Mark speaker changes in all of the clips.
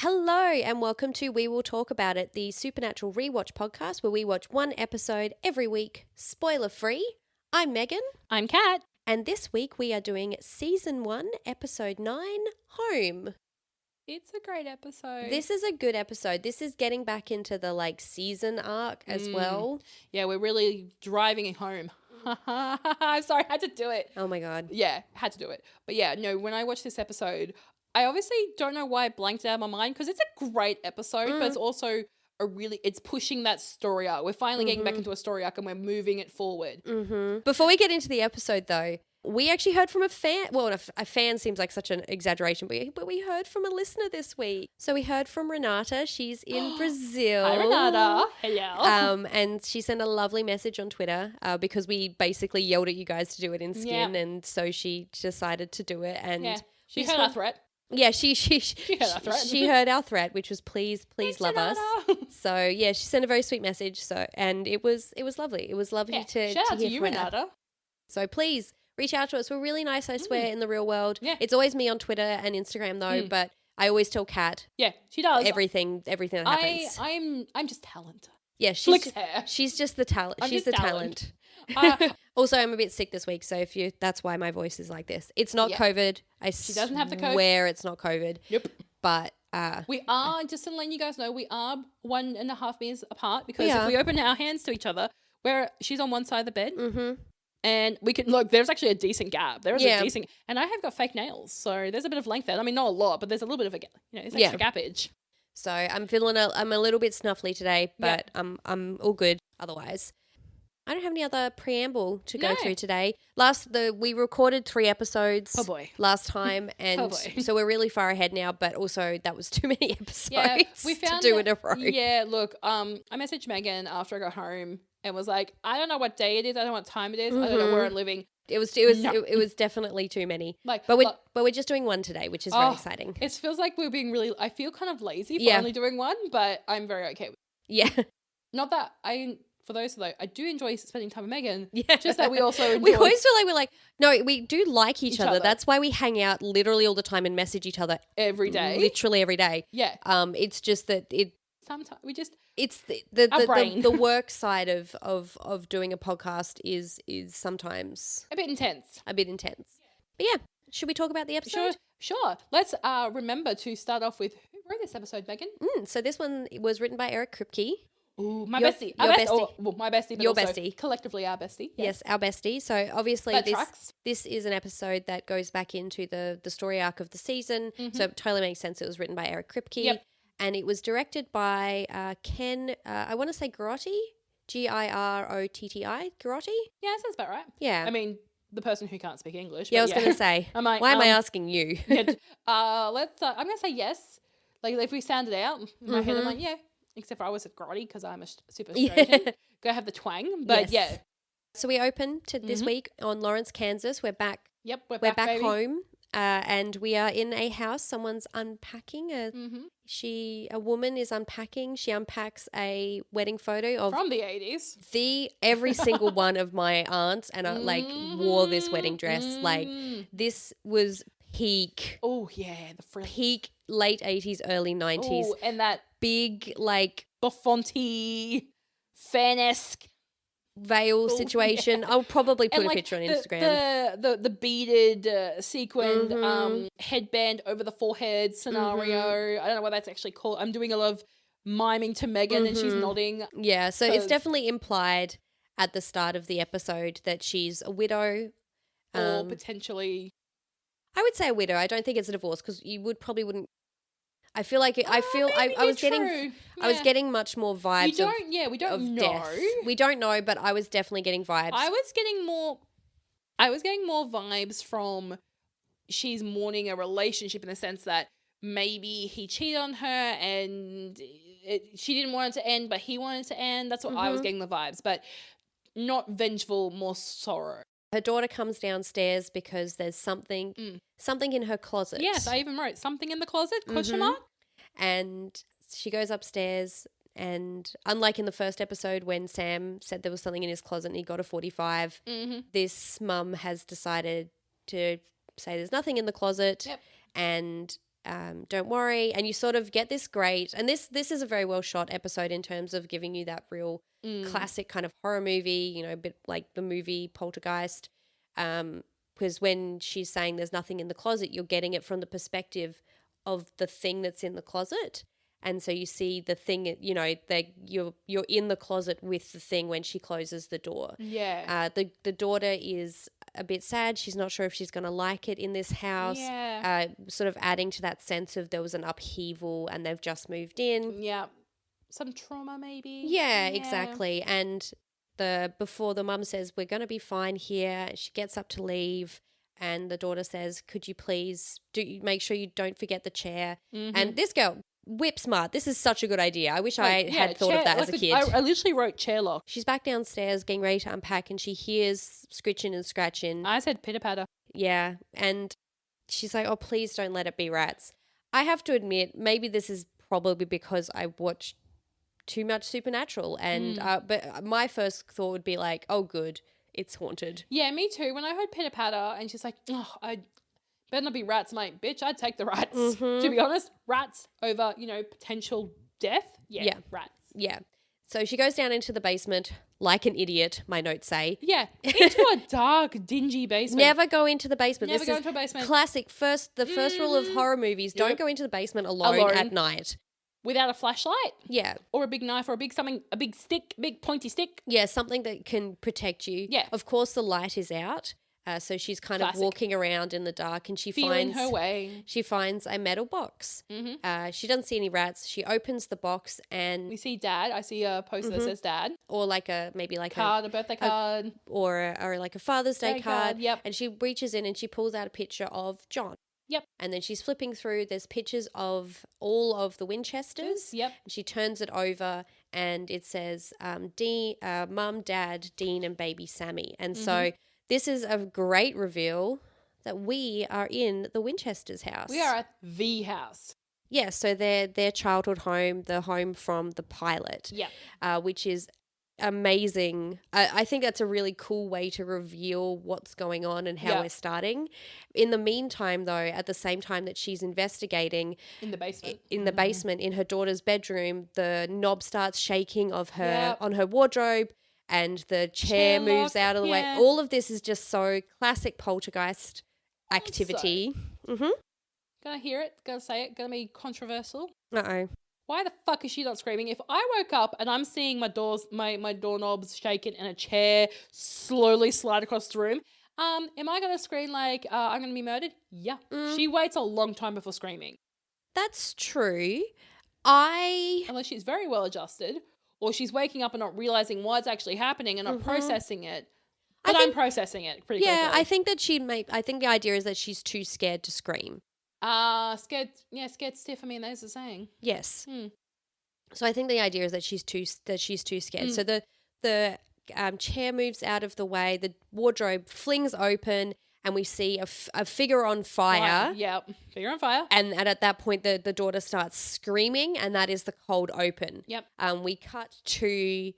Speaker 1: Hello and welcome to We Will Talk About It, the Supernatural Rewatch podcast where we watch one episode every week, spoiler free. I'm Megan.
Speaker 2: I'm Kat.
Speaker 1: And this week we are doing Season 1, Episode 9, Home.
Speaker 2: It's a great episode.
Speaker 1: This is a good episode. This is getting back into the season arc as well.
Speaker 2: Yeah, we're really driving it home. I'm sorry, I had to do it.
Speaker 1: Oh my God.
Speaker 2: Yeah, had to do it. But yeah, no, when I watched this episode, I obviously don't know why it blanked out of my mind because it's a great episode, but it's also it's pushing that story arc. We're finally getting back into a story arc and we're moving it forward.
Speaker 1: Before we get into the episode though, we actually heard from a fan. Well, a fan seems like such an exaggeration, but we heard from a listener this week. So we heard from Renata. She's in Brazil.
Speaker 2: Hi, Renata. Hello.
Speaker 1: And she sent a lovely message on Twitter because we basically yelled at you guys to do it in Skin, and so she decided to do it. And
Speaker 2: she heard our threat.
Speaker 1: Yeah, she
Speaker 2: heard our threat.
Speaker 1: She heard our threat, which was please
Speaker 2: Thanks,
Speaker 1: love
Speaker 2: Renata.
Speaker 1: us. So yeah, she sent a very sweet message. And it was lovely. It was lovely to
Speaker 2: shout out
Speaker 1: hear
Speaker 2: to you,
Speaker 1: from her.
Speaker 2: Renata.
Speaker 1: So please reach out to us. We're really nice, I swear, in the real world.
Speaker 2: Yeah.
Speaker 1: It's always me on Twitter and Instagram though, but I always tell Kat.
Speaker 2: Yeah, she does.
Speaker 1: Everything that happens.
Speaker 2: I'm just talent.
Speaker 1: Yeah, she's just the talent. She's the talent. Also, I'm a bit sick this week, so that's why my voice is like this. It's not COVID. She
Speaker 2: doesn't have the COVID.
Speaker 1: Swear it's not COVID.
Speaker 2: Yep.
Speaker 1: But
Speaker 2: we are, just to let you guys know, we are 1.5 meters apart because if we open our hands to each other, she's on one side of the bed, and we can look. There's actually a decent gap. There is a decent, and I have got fake nails, so there's a bit of length there. I mean, not a lot, but there's a little bit of it's extra gappage.
Speaker 1: So I'm I'm a little bit snuffly today, but I'm all good otherwise. I don't have any other preamble to go through today. We recorded 3 episodes last time, and so we're really far ahead now, but also that was too many episodes
Speaker 2: we found
Speaker 1: to do in a row.
Speaker 2: Yeah, look, I messaged Meghan after I got home and was like, I don't know what day it is, I don't know what time it is, I don't know where I'm living.
Speaker 1: It was definitely too many. But we're just doing one today, which is very exciting.
Speaker 2: It feels like we're being really, I feel kind of lazy for only doing one, but I'm very okay with it.
Speaker 1: Yeah.
Speaker 2: Not that for those though, I do enjoy spending time with Meghan. Yeah. Just that we also enjoy.
Speaker 1: We always feel like no, we do like each other. That's why we hang out literally all the time and message each other
Speaker 2: every day.
Speaker 1: Literally every day.
Speaker 2: Yeah.
Speaker 1: It's just that
Speaker 2: sometimes we just
Speaker 1: it's the work side of doing a podcast is sometimes
Speaker 2: a bit intense.
Speaker 1: But yeah, should we talk about the episode?
Speaker 2: Sure. Let's remember to start off with who wrote this episode, Meghan.
Speaker 1: So this one was written by Eric Kripke.
Speaker 2: Ooh, my bestie. My bestie. But
Speaker 1: your
Speaker 2: also
Speaker 1: bestie.
Speaker 2: Collectively our bestie.
Speaker 1: Yes, our bestie. So obviously this is an episode that goes back into the story arc of the season. So it totally makes sense. It was written by Eric Kripke.
Speaker 2: Yep.
Speaker 1: And it was directed by Ken, I want to say Girotti, Girotti, Girotti?
Speaker 2: Yeah, that sounds about right.
Speaker 1: Yeah.
Speaker 2: I mean, the person who can't speak English.
Speaker 1: Yeah, I was going to say, why am I asking you?
Speaker 2: I'm going to say yes. Like if we sound it out in my head, I'm like, yeah. Except for I was at Grotty because I'm a super Australian. Go have the twang. But yeah.
Speaker 1: So we open to this week on Lawrence, Kansas. We're back.
Speaker 2: Yep, we're
Speaker 1: back
Speaker 2: baby.
Speaker 1: Home. And we are in a house. Someone's unpacking. A woman is unpacking. She unpacks a wedding photo of
Speaker 2: from the 80s.
Speaker 1: Every single one of my aunts and I wore this wedding dress. Like this was peak.
Speaker 2: Oh yeah, the frills.
Speaker 1: Peak late 80s, early 90s.
Speaker 2: Oh, and that
Speaker 1: big
Speaker 2: Buffonti fan-esque
Speaker 1: veil situation. I'll probably put a picture on Instagram.
Speaker 2: The beaded sequined headband over the forehead scenario. I don't know what that's actually called. I'm doing a lot of miming to Meghan and she's nodding.
Speaker 1: Yeah, so it's definitely implied at the start of the episode that she's a widow.
Speaker 2: Or potentially...
Speaker 1: I would say a widow. I don't think it's a divorce because you wouldn't. I feel like I was getting much more vibes.
Speaker 2: We don't know.
Speaker 1: Death. We don't know, but I was definitely getting vibes.
Speaker 2: I was getting more vibes from she's mourning a relationship in the sense that maybe he cheated on her and she didn't want it to end, but he wanted it to end. That's what I was getting the vibes, but not vengeful, more sorrow.
Speaker 1: Her daughter comes downstairs because there's something in her closet.
Speaker 2: Yes, I even wrote something in the closet, question mark.
Speaker 1: And she goes upstairs and unlike in the first episode when Sam said there was something in his closet and he got a 45, this mum has decided to say there's nothing in the closet and don't worry. And you sort of get this great, and this is a very well shot episode in terms of giving you that real classic kind of horror movie, you know, a bit like the movie Poltergeist. Because when she's saying there's nothing in the closet, you're getting it from the perspective of the thing that's in the closet. And so you see the thing, you know, you're in the closet with the thing when she closes the door.
Speaker 2: Yeah.
Speaker 1: The daughter is a bit sad. She's not sure if she's going to like it in this house.
Speaker 2: Yeah.
Speaker 1: Sort of adding to that sense of there was an upheaval and they've just moved in.
Speaker 2: Yeah. Some trauma maybe.
Speaker 1: Yeah, exactly. And before the mum says, we're going to be fine here, she gets up to leave. And the daughter says, could you please make sure you don't forget the chair? Mm-hmm. And this girl, whip smart. This is such a good idea. I wish I had thought of that as a kid.
Speaker 2: I literally wrote chair lock.
Speaker 1: She's back downstairs getting ready to unpack and she hears scritching and scratching.
Speaker 2: I said pitter patter.
Speaker 1: Yeah. And she's like, oh, please don't let it be rats. I have to admit, maybe this is probably because I watched too much Supernatural. And but my first thought would be like, oh, good. It's haunted.
Speaker 2: Yeah, me too. When I heard pitter patter and she's like, oh, I better not be rats, mate. Bitch, I'd take the rats. Mm-hmm. To be honest, rats over, you know, potential death. Yeah, rats.
Speaker 1: Yeah. So she goes down into the basement like an idiot, my notes say.
Speaker 2: Yeah, into a dark, dingy basement.
Speaker 1: Never go into the basement.
Speaker 2: Never go into a basement.
Speaker 1: Classic. The first rule of horror movies, don't go into the basement alone at night.
Speaker 2: Without a flashlight?
Speaker 1: Yeah.
Speaker 2: Or a big knife or a big stick, big pointy stick?
Speaker 1: Yeah, something that can protect you.
Speaker 2: Yeah.
Speaker 1: Of course, the light is out. So she's kind of walking around in the dark and
Speaker 2: feeling her way.
Speaker 1: She finds a metal box. Mm-hmm. She doesn't see any rats. She opens the box and...
Speaker 2: We see Dad. I see a poster that says Dad.
Speaker 1: Or like a
Speaker 2: birthday card.
Speaker 1: Or like a Father's Day card.
Speaker 2: Yep.
Speaker 1: And she reaches in and she pulls out a picture of John.
Speaker 2: Yep.
Speaker 1: And then she's flipping through. There's pictures of all of the Winchesters.
Speaker 2: Yep.
Speaker 1: And she turns it over and it says Mum, Dad, Dean and baby Sammy. And so this is a great reveal that we are in the Winchesters' house.
Speaker 2: We are at the house.
Speaker 1: Yeah, so their childhood home, the home from the pilot.
Speaker 2: Yeah.
Speaker 1: Which is amazing. I think that's a really cool way to reveal what's going on and how we're starting. In the meantime, though, at the same time that she's investigating
Speaker 2: in the basement,
Speaker 1: in her daughter's bedroom, the knob starts shaking of her on her wardrobe, and the chair moves out of the way. All of this is just so classic poltergeist activity.
Speaker 2: Gonna hear it, gonna say it, gonna be controversial.
Speaker 1: Uh-oh.
Speaker 2: Why the fuck is she not screaming? If I woke up and I'm seeing my doorknobs shaking and a chair slowly slide across the room, am I going to scream like I'm going to be murdered? Yeah. She waits a long time before screaming.
Speaker 1: That's true.
Speaker 2: Unless she's very well adjusted or she's waking up and not realizing what's actually happening and not processing it. But I'm processing it pretty quickly.
Speaker 1: Yeah, I think that I think the idea is that she's too scared to scream.
Speaker 2: Scared stiff. I mean, there's the saying.
Speaker 1: Yes. So I think the idea is that she's too scared. So the chair moves out of the way. The wardrobe flings open, and we see a figure on fire.
Speaker 2: Yep, figure on fire.
Speaker 1: And at that point, the daughter starts screaming, and that is the cold open.
Speaker 2: Yep.
Speaker 1: We cut to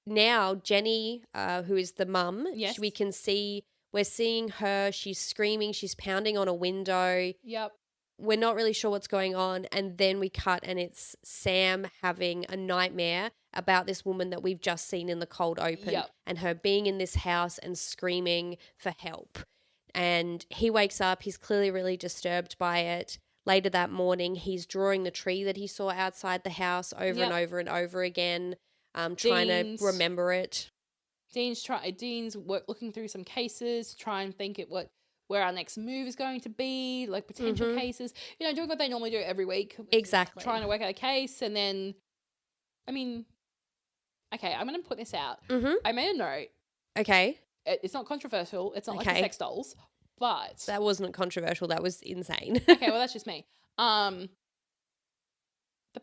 Speaker 1: now Jenny, who is the mum.
Speaker 2: Yes.
Speaker 1: We're seeing her. She's screaming. She's pounding on a window.
Speaker 2: Yep.
Speaker 1: We're not really sure what's going on. And then we cut and it's Sam having a nightmare about this woman that we've just seen in the cold open and her being in this house and screaming for help. And he wakes up. He's clearly really disturbed by it. Later that morning, he's drawing the tree that he saw outside the house over and over and over again, trying to remember it.
Speaker 2: Dean's looking through some cases, try and think where our next move is going to be, like potential cases. You know, doing what they normally do every week.
Speaker 1: Exactly.
Speaker 2: Trying to work out a case, and then, I mean, okay, I'm going to put this out. I made a note.
Speaker 1: Okay.
Speaker 2: It's not controversial. It's not like the sex dolls, but
Speaker 1: that wasn't controversial. That was insane.
Speaker 2: Okay, well that's just me. The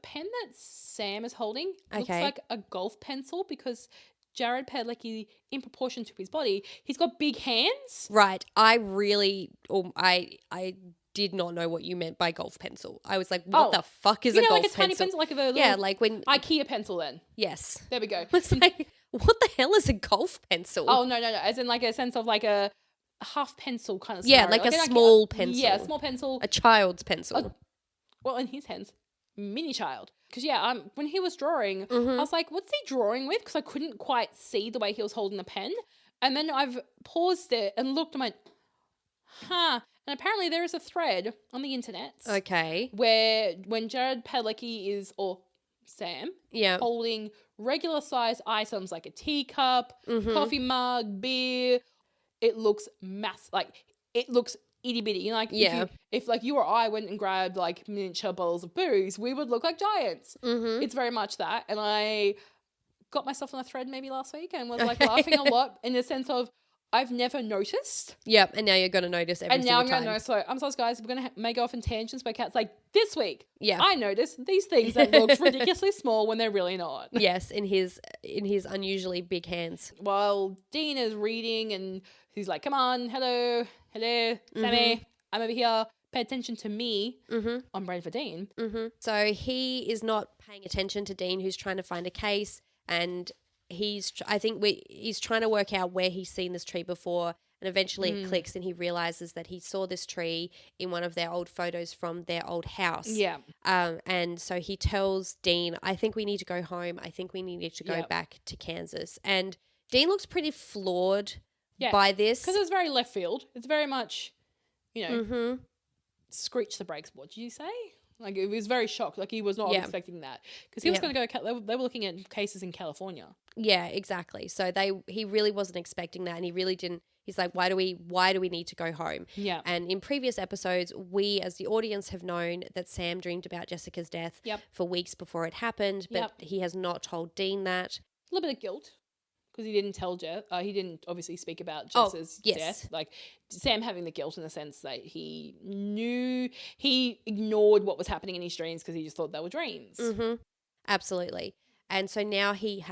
Speaker 2: pen that Sam is holding looks like a golf pencil because Jared Padalecki, in proportion to his body, he's got big hands.
Speaker 1: Right. I did not know what you meant by golf pencil. I was like, what the fuck is a golf pencil?
Speaker 2: Tiny pencil, like a little
Speaker 1: like when
Speaker 2: IKEA pencil then.
Speaker 1: Yes.
Speaker 2: There we go.
Speaker 1: It's like, what the hell is a golf pencil?
Speaker 2: Oh, no. As in like a sense of like a half pencil kind of scenario.
Speaker 1: Yeah, like a small pencil.
Speaker 2: Yeah, a small pencil.
Speaker 1: A child's pencil.
Speaker 2: well, in his hands, mini child. Because, when he was drawing,
Speaker 1: Mm-hmm.
Speaker 2: I was like, what's he drawing with? Because I couldn't quite see the way he was holding the pen. And then I've paused it and looked and went, huh. And apparently there is a thread on the internet.
Speaker 1: Okay.
Speaker 2: Where when Jared Padalecki or Sam, holding regular size items like a teacup, coffee mug, beer, it looks massive. Like, it looks itty bitty. You know, like if you or I went and grabbed like miniature bottles of booze, we would look like giants. Mm-hmm. It's very much that. And I got myself on a thread maybe last week and was like laughing a lot in the sense of I've never noticed.
Speaker 1: Yep, and now you're going to notice every single time. And now I'm going to know.
Speaker 2: So I'm sorry, guys, we're going to make off in tangents, but Kat's like, this week, I noticed these things that looked ridiculously small when they're really not.
Speaker 1: Yes, in his unusually big hands.
Speaker 2: While Dean is reading and he's like, come on, hello, Sammy, I'm over here. Pay attention to me. Mm-hmm. I'm ready for Dean.
Speaker 1: Mm-hmm. So he is not paying attention to Dean, who's trying to find a case, and he's trying to work out where he's seen this tree before, and eventually it clicks and he realizes that he saw this tree in one of their old photos from their old house. Yeah. And so he tells Dean, I think we need to go home. I think we need to go back to Kansas. And Dean looks pretty floored by this.
Speaker 2: Because it's very left field. It's very much, screech the brakes. What did you say? Like, he was very shocked. Like, he was not expecting that. Because he was going to go, they were looking at cases in California. Yeah,
Speaker 1: exactly. So he really wasn't expecting that, and he really didn't. He's like, why do we need to go home? Yeah. And in previous episodes, we as the audience have known that Sam dreamed about Jessica's death for weeks before it happened, but he has not told Dean that.
Speaker 2: A little bit of guilt. Because he didn't tell Jess, he didn't obviously speak about Jess's death. Like, Sam having the guilt in the sense that he ignored what was happening in his dreams because he just thought they were dreams.
Speaker 1: Mm-hmm. Absolutely. And so now he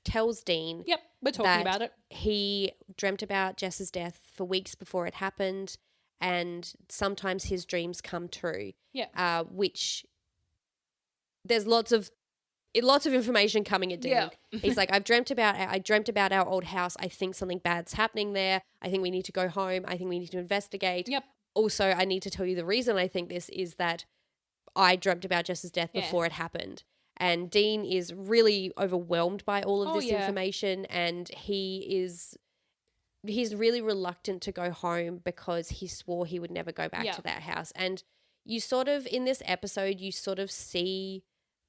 Speaker 1: tells Dean.
Speaker 2: Yep, we're talking about it.
Speaker 1: He dreamt about Jess's death for weeks before it happened, and sometimes his dreams come true. Yeah. Which there's lots of information coming at Dean. Yeah. He's like, I dreamt about our old house. I think something bad's happening there. I think we need to go home. I think we need to investigate. Yep. Also, I need to tell you the reason I think this is that I dreamt about Jess's death before it happened. And Dean is really overwhelmed by all of this information, and he's really reluctant to go home because he swore he would never go back to that house. And you sort of, in this episode, you sort of see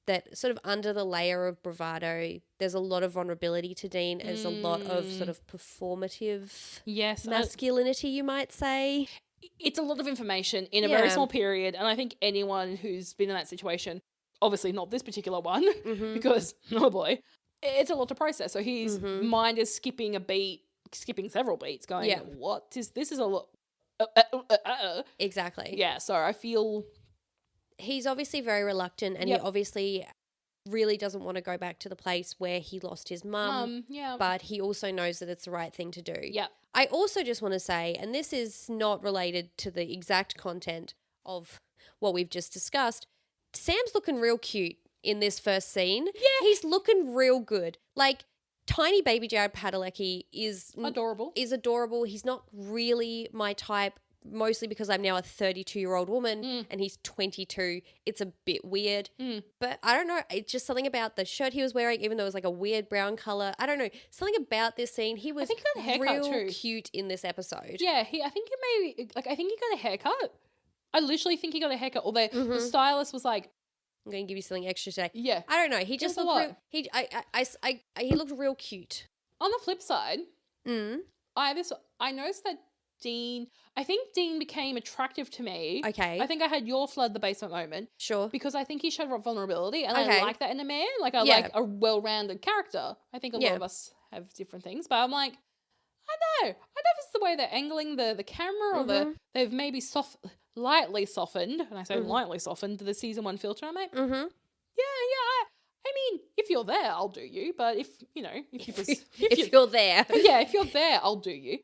Speaker 1: that sort of under the layer of bravado, there's a lot of vulnerability to Dean. There's a lot of sort of performative masculinity, you might say.
Speaker 2: It's a lot of information in a very small period. And I think anyone who's been in that situation, obviously not this particular one, because, oh boy, it's a lot to process. So his mind is skipping several beats, going, this is a lot.
Speaker 1: Exactly.
Speaker 2: Yeah, so I feel...
Speaker 1: He's obviously very reluctant, and he obviously really doesn't want to go back to the place where he lost his mum. But he also knows that it's the right thing to do. Yeah. I also just want to say, and this is not related to the exact content of what we've just discussed, Sam's looking real cute in this first scene. Yeah. He's looking real good. Like, tiny baby Jared Padalecki is adorable. He's not really my type. Mostly because I'm now a 32-year-old woman and he's 22. It's a bit weird. But I don't know. It's just something about the shirt he was wearing, even though it was like a weird brown color. I don't know. Something about this scene. He was real cute in this episode.
Speaker 2: Yeah, I think he got a haircut. I literally think he got a haircut. Although the stylist was like,
Speaker 1: I'm going to give you something extra today. Yeah. I don't know. He just looked he looked real cute.
Speaker 2: On the flip side, I noticed that I think Dean became attractive to me. Okay. I think I had your flood the basement moment. Sure. Because I think he showed vulnerability, and I like that in a man. Like, I like a well-rounded character. I think a lot of us have different things, but I'm like, I don't know if it's the way they're angling the camera or they've maybe lightly softened, and I say lightly softened, the season 1 filter. I'm like, I mean, if you're there, I'll do you. But if you're
Speaker 1: there,
Speaker 2: if you're there, I'll do you.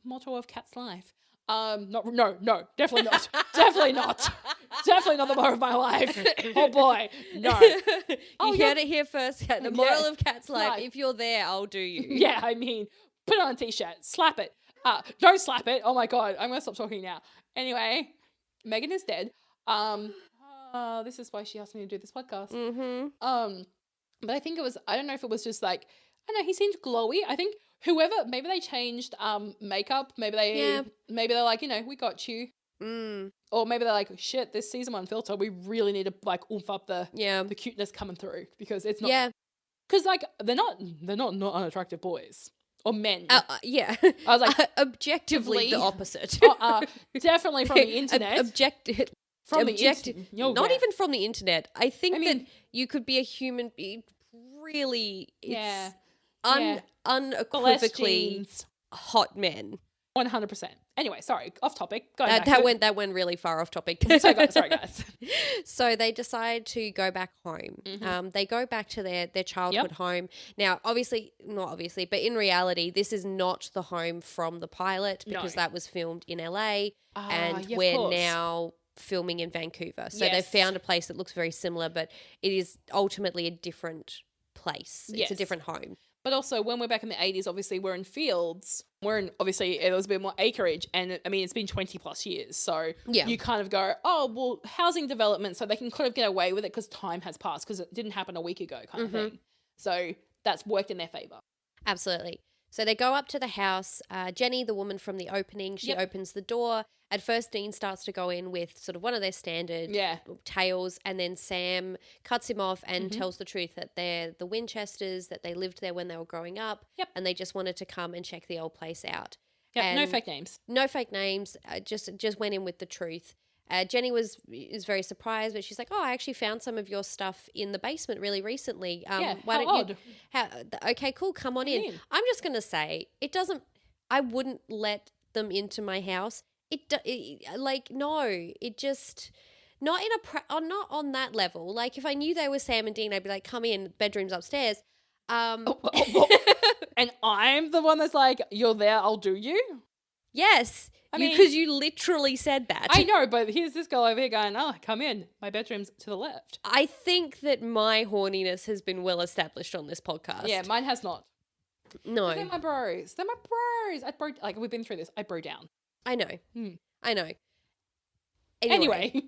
Speaker 2: Motto of Kat's life. No, definitely not. Definitely not. Definitely not the motto of my life. Oh boy, no.
Speaker 1: You heard it here first. The moral of Kat's life: if you're there, I'll do you.
Speaker 2: Yeah, I mean, put it on a t-shirt, slap it. Don't slap it. Oh my god, I'm gonna stop talking now. Anyway, Meghann is dead. This is why she asked me to do this podcast.
Speaker 1: Mm-hmm.
Speaker 2: But I think it was, I don't know if it was just like, I don't know, he seemed glowy. I think maybe they changed makeup. Maybe they're like, we got you.
Speaker 1: Mm.
Speaker 2: Or maybe they're like, shit, this season 1 filter, we really need to like oomph up the cuteness coming through, because it's not. Yeah. Because like they're not unattractive boys or men.
Speaker 1: Yeah.
Speaker 2: I was like,
Speaker 1: objectively the opposite.
Speaker 2: Definitely from the internet.
Speaker 1: Not even from the internet. I think that you could be a human being. Really, it's unequivocally hot men.
Speaker 2: 100%. Anyway, sorry, off topic.
Speaker 1: That went really far off topic.
Speaker 2: Sorry, guys.
Speaker 1: So they decide to go back home. Mm-hmm. They go back to their childhood home. Now, not obviously, but in reality, this is not the home from the pilot, because that was filmed in LA, and we're now filming in Vancouver. So they've found a place that looks very similar, but it is ultimately a different place. It's a different home.
Speaker 2: But also, when we're back in the 80s, obviously we're in fields. Obviously it was a bit more acreage, and I mean, it's been 20 plus years. So you kind of go, oh, well, housing development, so they can kind of get away with it because time has passed, because it didn't happen a week ago kind of thing. So that's worked in their favor.
Speaker 1: Absolutely. So they go up to the house. Jenny, the woman from the opening, she opens the door. At first, Dean starts to go in with sort of one of their standard tales, and then Sam cuts him off and tells the truth that they're the Winchesters, that they lived there when they were growing up, and they just wanted to come and check the old place out.
Speaker 2: No fake names.
Speaker 1: No fake names. Just went in with the truth. Jenny is very surprised, but she's like, "Oh, I actually found some of your stuff in the basement really recently. Okay, cool. Come on in." I'm just gonna say, I wouldn't let them into my house. Not on that level. Like, if I knew they were Sam and Dean, I'd be like, "Come in, bedroom's upstairs."
Speaker 2: And I'm the one that's like, "You're there, I'll do you."
Speaker 1: Yes. Because you literally said that.
Speaker 2: I know, but here's this girl over here going, "Oh, come in. My bedroom's to the left."
Speaker 1: I think that my horniness has been well established on this podcast.
Speaker 2: Yeah, mine has not.
Speaker 1: No.
Speaker 2: They're my bros. We've been through this. I bro down.
Speaker 1: I know. I know.
Speaker 2: Anyway.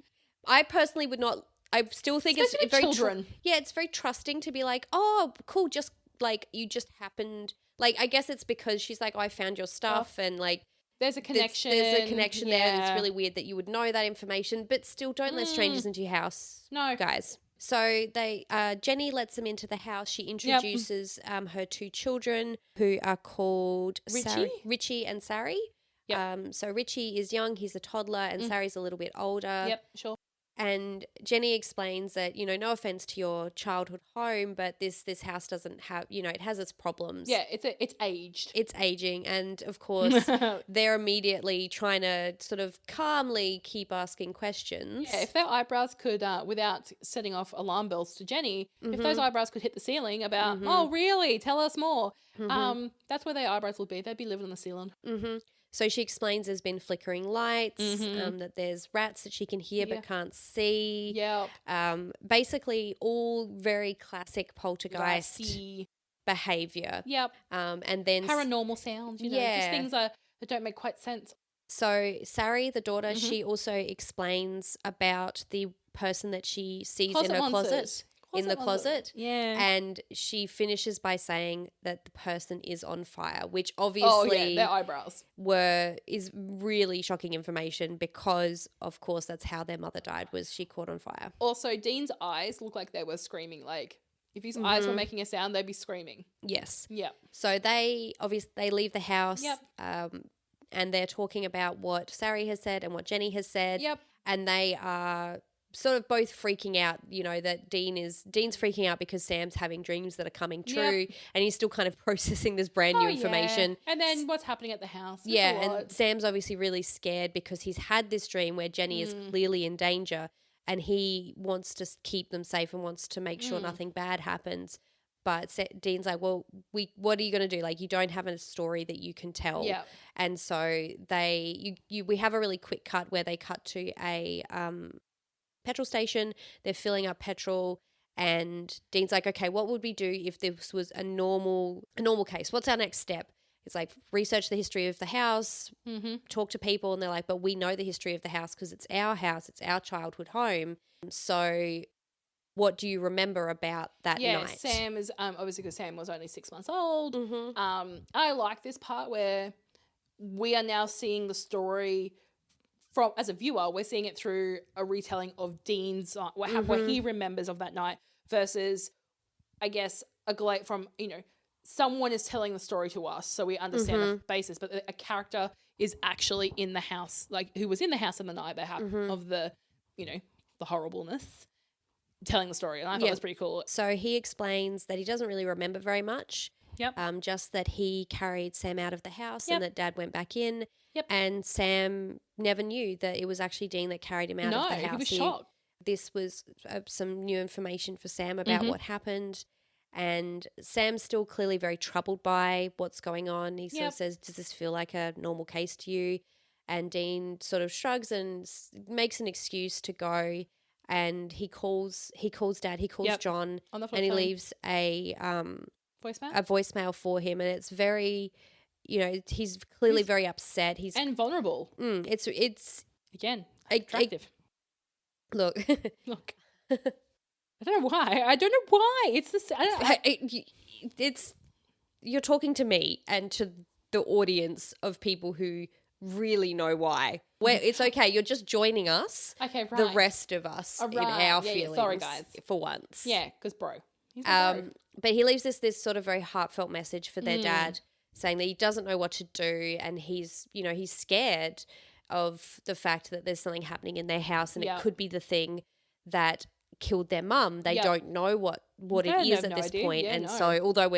Speaker 1: I personally would not. I still think
Speaker 2: it's very children.
Speaker 1: It's very trusting to be like, "Oh, cool, just like you just happened." Like, I guess it's because she's like, "Oh, I found your stuff," and like
Speaker 2: there's a connection.
Speaker 1: There's a connection there. And it's really weird that you would know that information, but still don't let strangers into your house.
Speaker 2: No.
Speaker 1: Guys. So Jenny lets them into the house. She introduces her 2 children, who are called Richie and Sari. Yep. So Richie is young, he's a toddler, and Sari's a little bit older.
Speaker 2: Yep, sure.
Speaker 1: And Jenny explains that, no offense to your childhood home, but this house doesn't have, it has its problems.
Speaker 2: Yeah, it's aged.
Speaker 1: It's aging. And of course, they're immediately trying to sort of calmly keep asking questions.
Speaker 2: Yeah, if their eyebrows could, without setting off alarm bells to Jenny, if those eyebrows could hit the ceiling about, oh, really? Tell us more. That's where their eyebrows would be. They'd be living on the ceiling.
Speaker 1: So she explains there's been flickering lights, that there's rats that she can hear but can't see.
Speaker 2: Yep.
Speaker 1: Basically all very classic poltergeist behaviour.
Speaker 2: Yep.
Speaker 1: And then
Speaker 2: paranormal sounds, just things that don't make quite sense.
Speaker 1: So Sari, the daughter, she also explains about the person that she sees in her closet. In the closet.
Speaker 2: Yeah.
Speaker 1: And she finishes by saying that the person is on fire, which obviously
Speaker 2: their eyebrows
Speaker 1: is really shocking information, because of course that's how their mother died, was she caught on fire.
Speaker 2: Also, Dean's eyes look like they were screaming. Like, if his eyes were making a sound, they'd be screaming.
Speaker 1: Yes.
Speaker 2: Yep.
Speaker 1: So they leave the house.
Speaker 2: Yep.
Speaker 1: And they're talking about what Sari has said and what Jenny has said.
Speaker 2: Yep.
Speaker 1: And they are sort of both freaking out, that Dean's freaking out because Sam's having dreams that are coming true, and he's still kind of processing this brand new information.
Speaker 2: Yeah. And then what's happening at the house.
Speaker 1: And Sam's obviously really scared because he's had this dream where Jenny is clearly in danger, and he wants to keep them safe and wants to make sure nothing bad happens. But Dean's like, well, what are you going to do? Like, you don't have a story that you can tell.
Speaker 2: Yeah.
Speaker 1: And so we have a really quick cut where they cut to a petrol station. They're filling up petrol, and Dean's like, okay, what would we do if this was a normal case? What's our next step? it's like research the history of the house,
Speaker 2: Mm-hmm.
Speaker 1: talk to people, and they're like, but we know the history of the house because it's our house, it's our childhood home. So what do you remember about that night?
Speaker 2: Sam is obviously because Sam was only 6 months old.
Speaker 1: Mm-hmm.
Speaker 2: I like this part where we are now seeing the story from, as a viewer, we're seeing it through a retelling of Dean's what he remembers of that night versus, I guess, a glade from, someone is telling the story to us, so we understand the basis, but a character is actually in the house, like who was in the house on the night of the, the horribleness, telling the story. And I thought that was pretty cool.
Speaker 1: So he explains that he doesn't really remember very much.
Speaker 2: Yep.
Speaker 1: Just that he carried Sam out of the house and that Dad went back in.
Speaker 2: Yep.
Speaker 1: And Sam never knew that it was actually Dean that carried him out of the house.
Speaker 2: No, he was shocked.
Speaker 1: This was some new information for Sam about what happened. And Sam's still clearly very troubled by what's going on. He sort of says, does this feel like a normal case to you? And Dean sort of shrugs and makes an excuse to go. And he calls Dad, he calls John,
Speaker 2: on the
Speaker 1: and he
Speaker 2: phone.
Speaker 1: Leaves a
Speaker 2: voicemail?
Speaker 1: voicemail for him. And it's very, he's clearly very upset. He's
Speaker 2: and vulnerable.
Speaker 1: It's
Speaker 2: again attractive.
Speaker 1: Look.
Speaker 2: I don't know why. It's the
Speaker 1: it's you're talking to me and to the audience of people who really know why. Where it's okay, you're just joining us.
Speaker 2: Okay, right.
Speaker 1: The rest of us in our feelings.
Speaker 2: Sorry, guys.
Speaker 1: For once.
Speaker 2: Yeah, because bro. He's a bro.
Speaker 1: But he leaves this sort of very heartfelt message for their dad, saying that he doesn't know what to do, and he's scared of the fact that there's something happening in their house, and it could be the thing that killed their mum. They don't know what it is at this point. And so although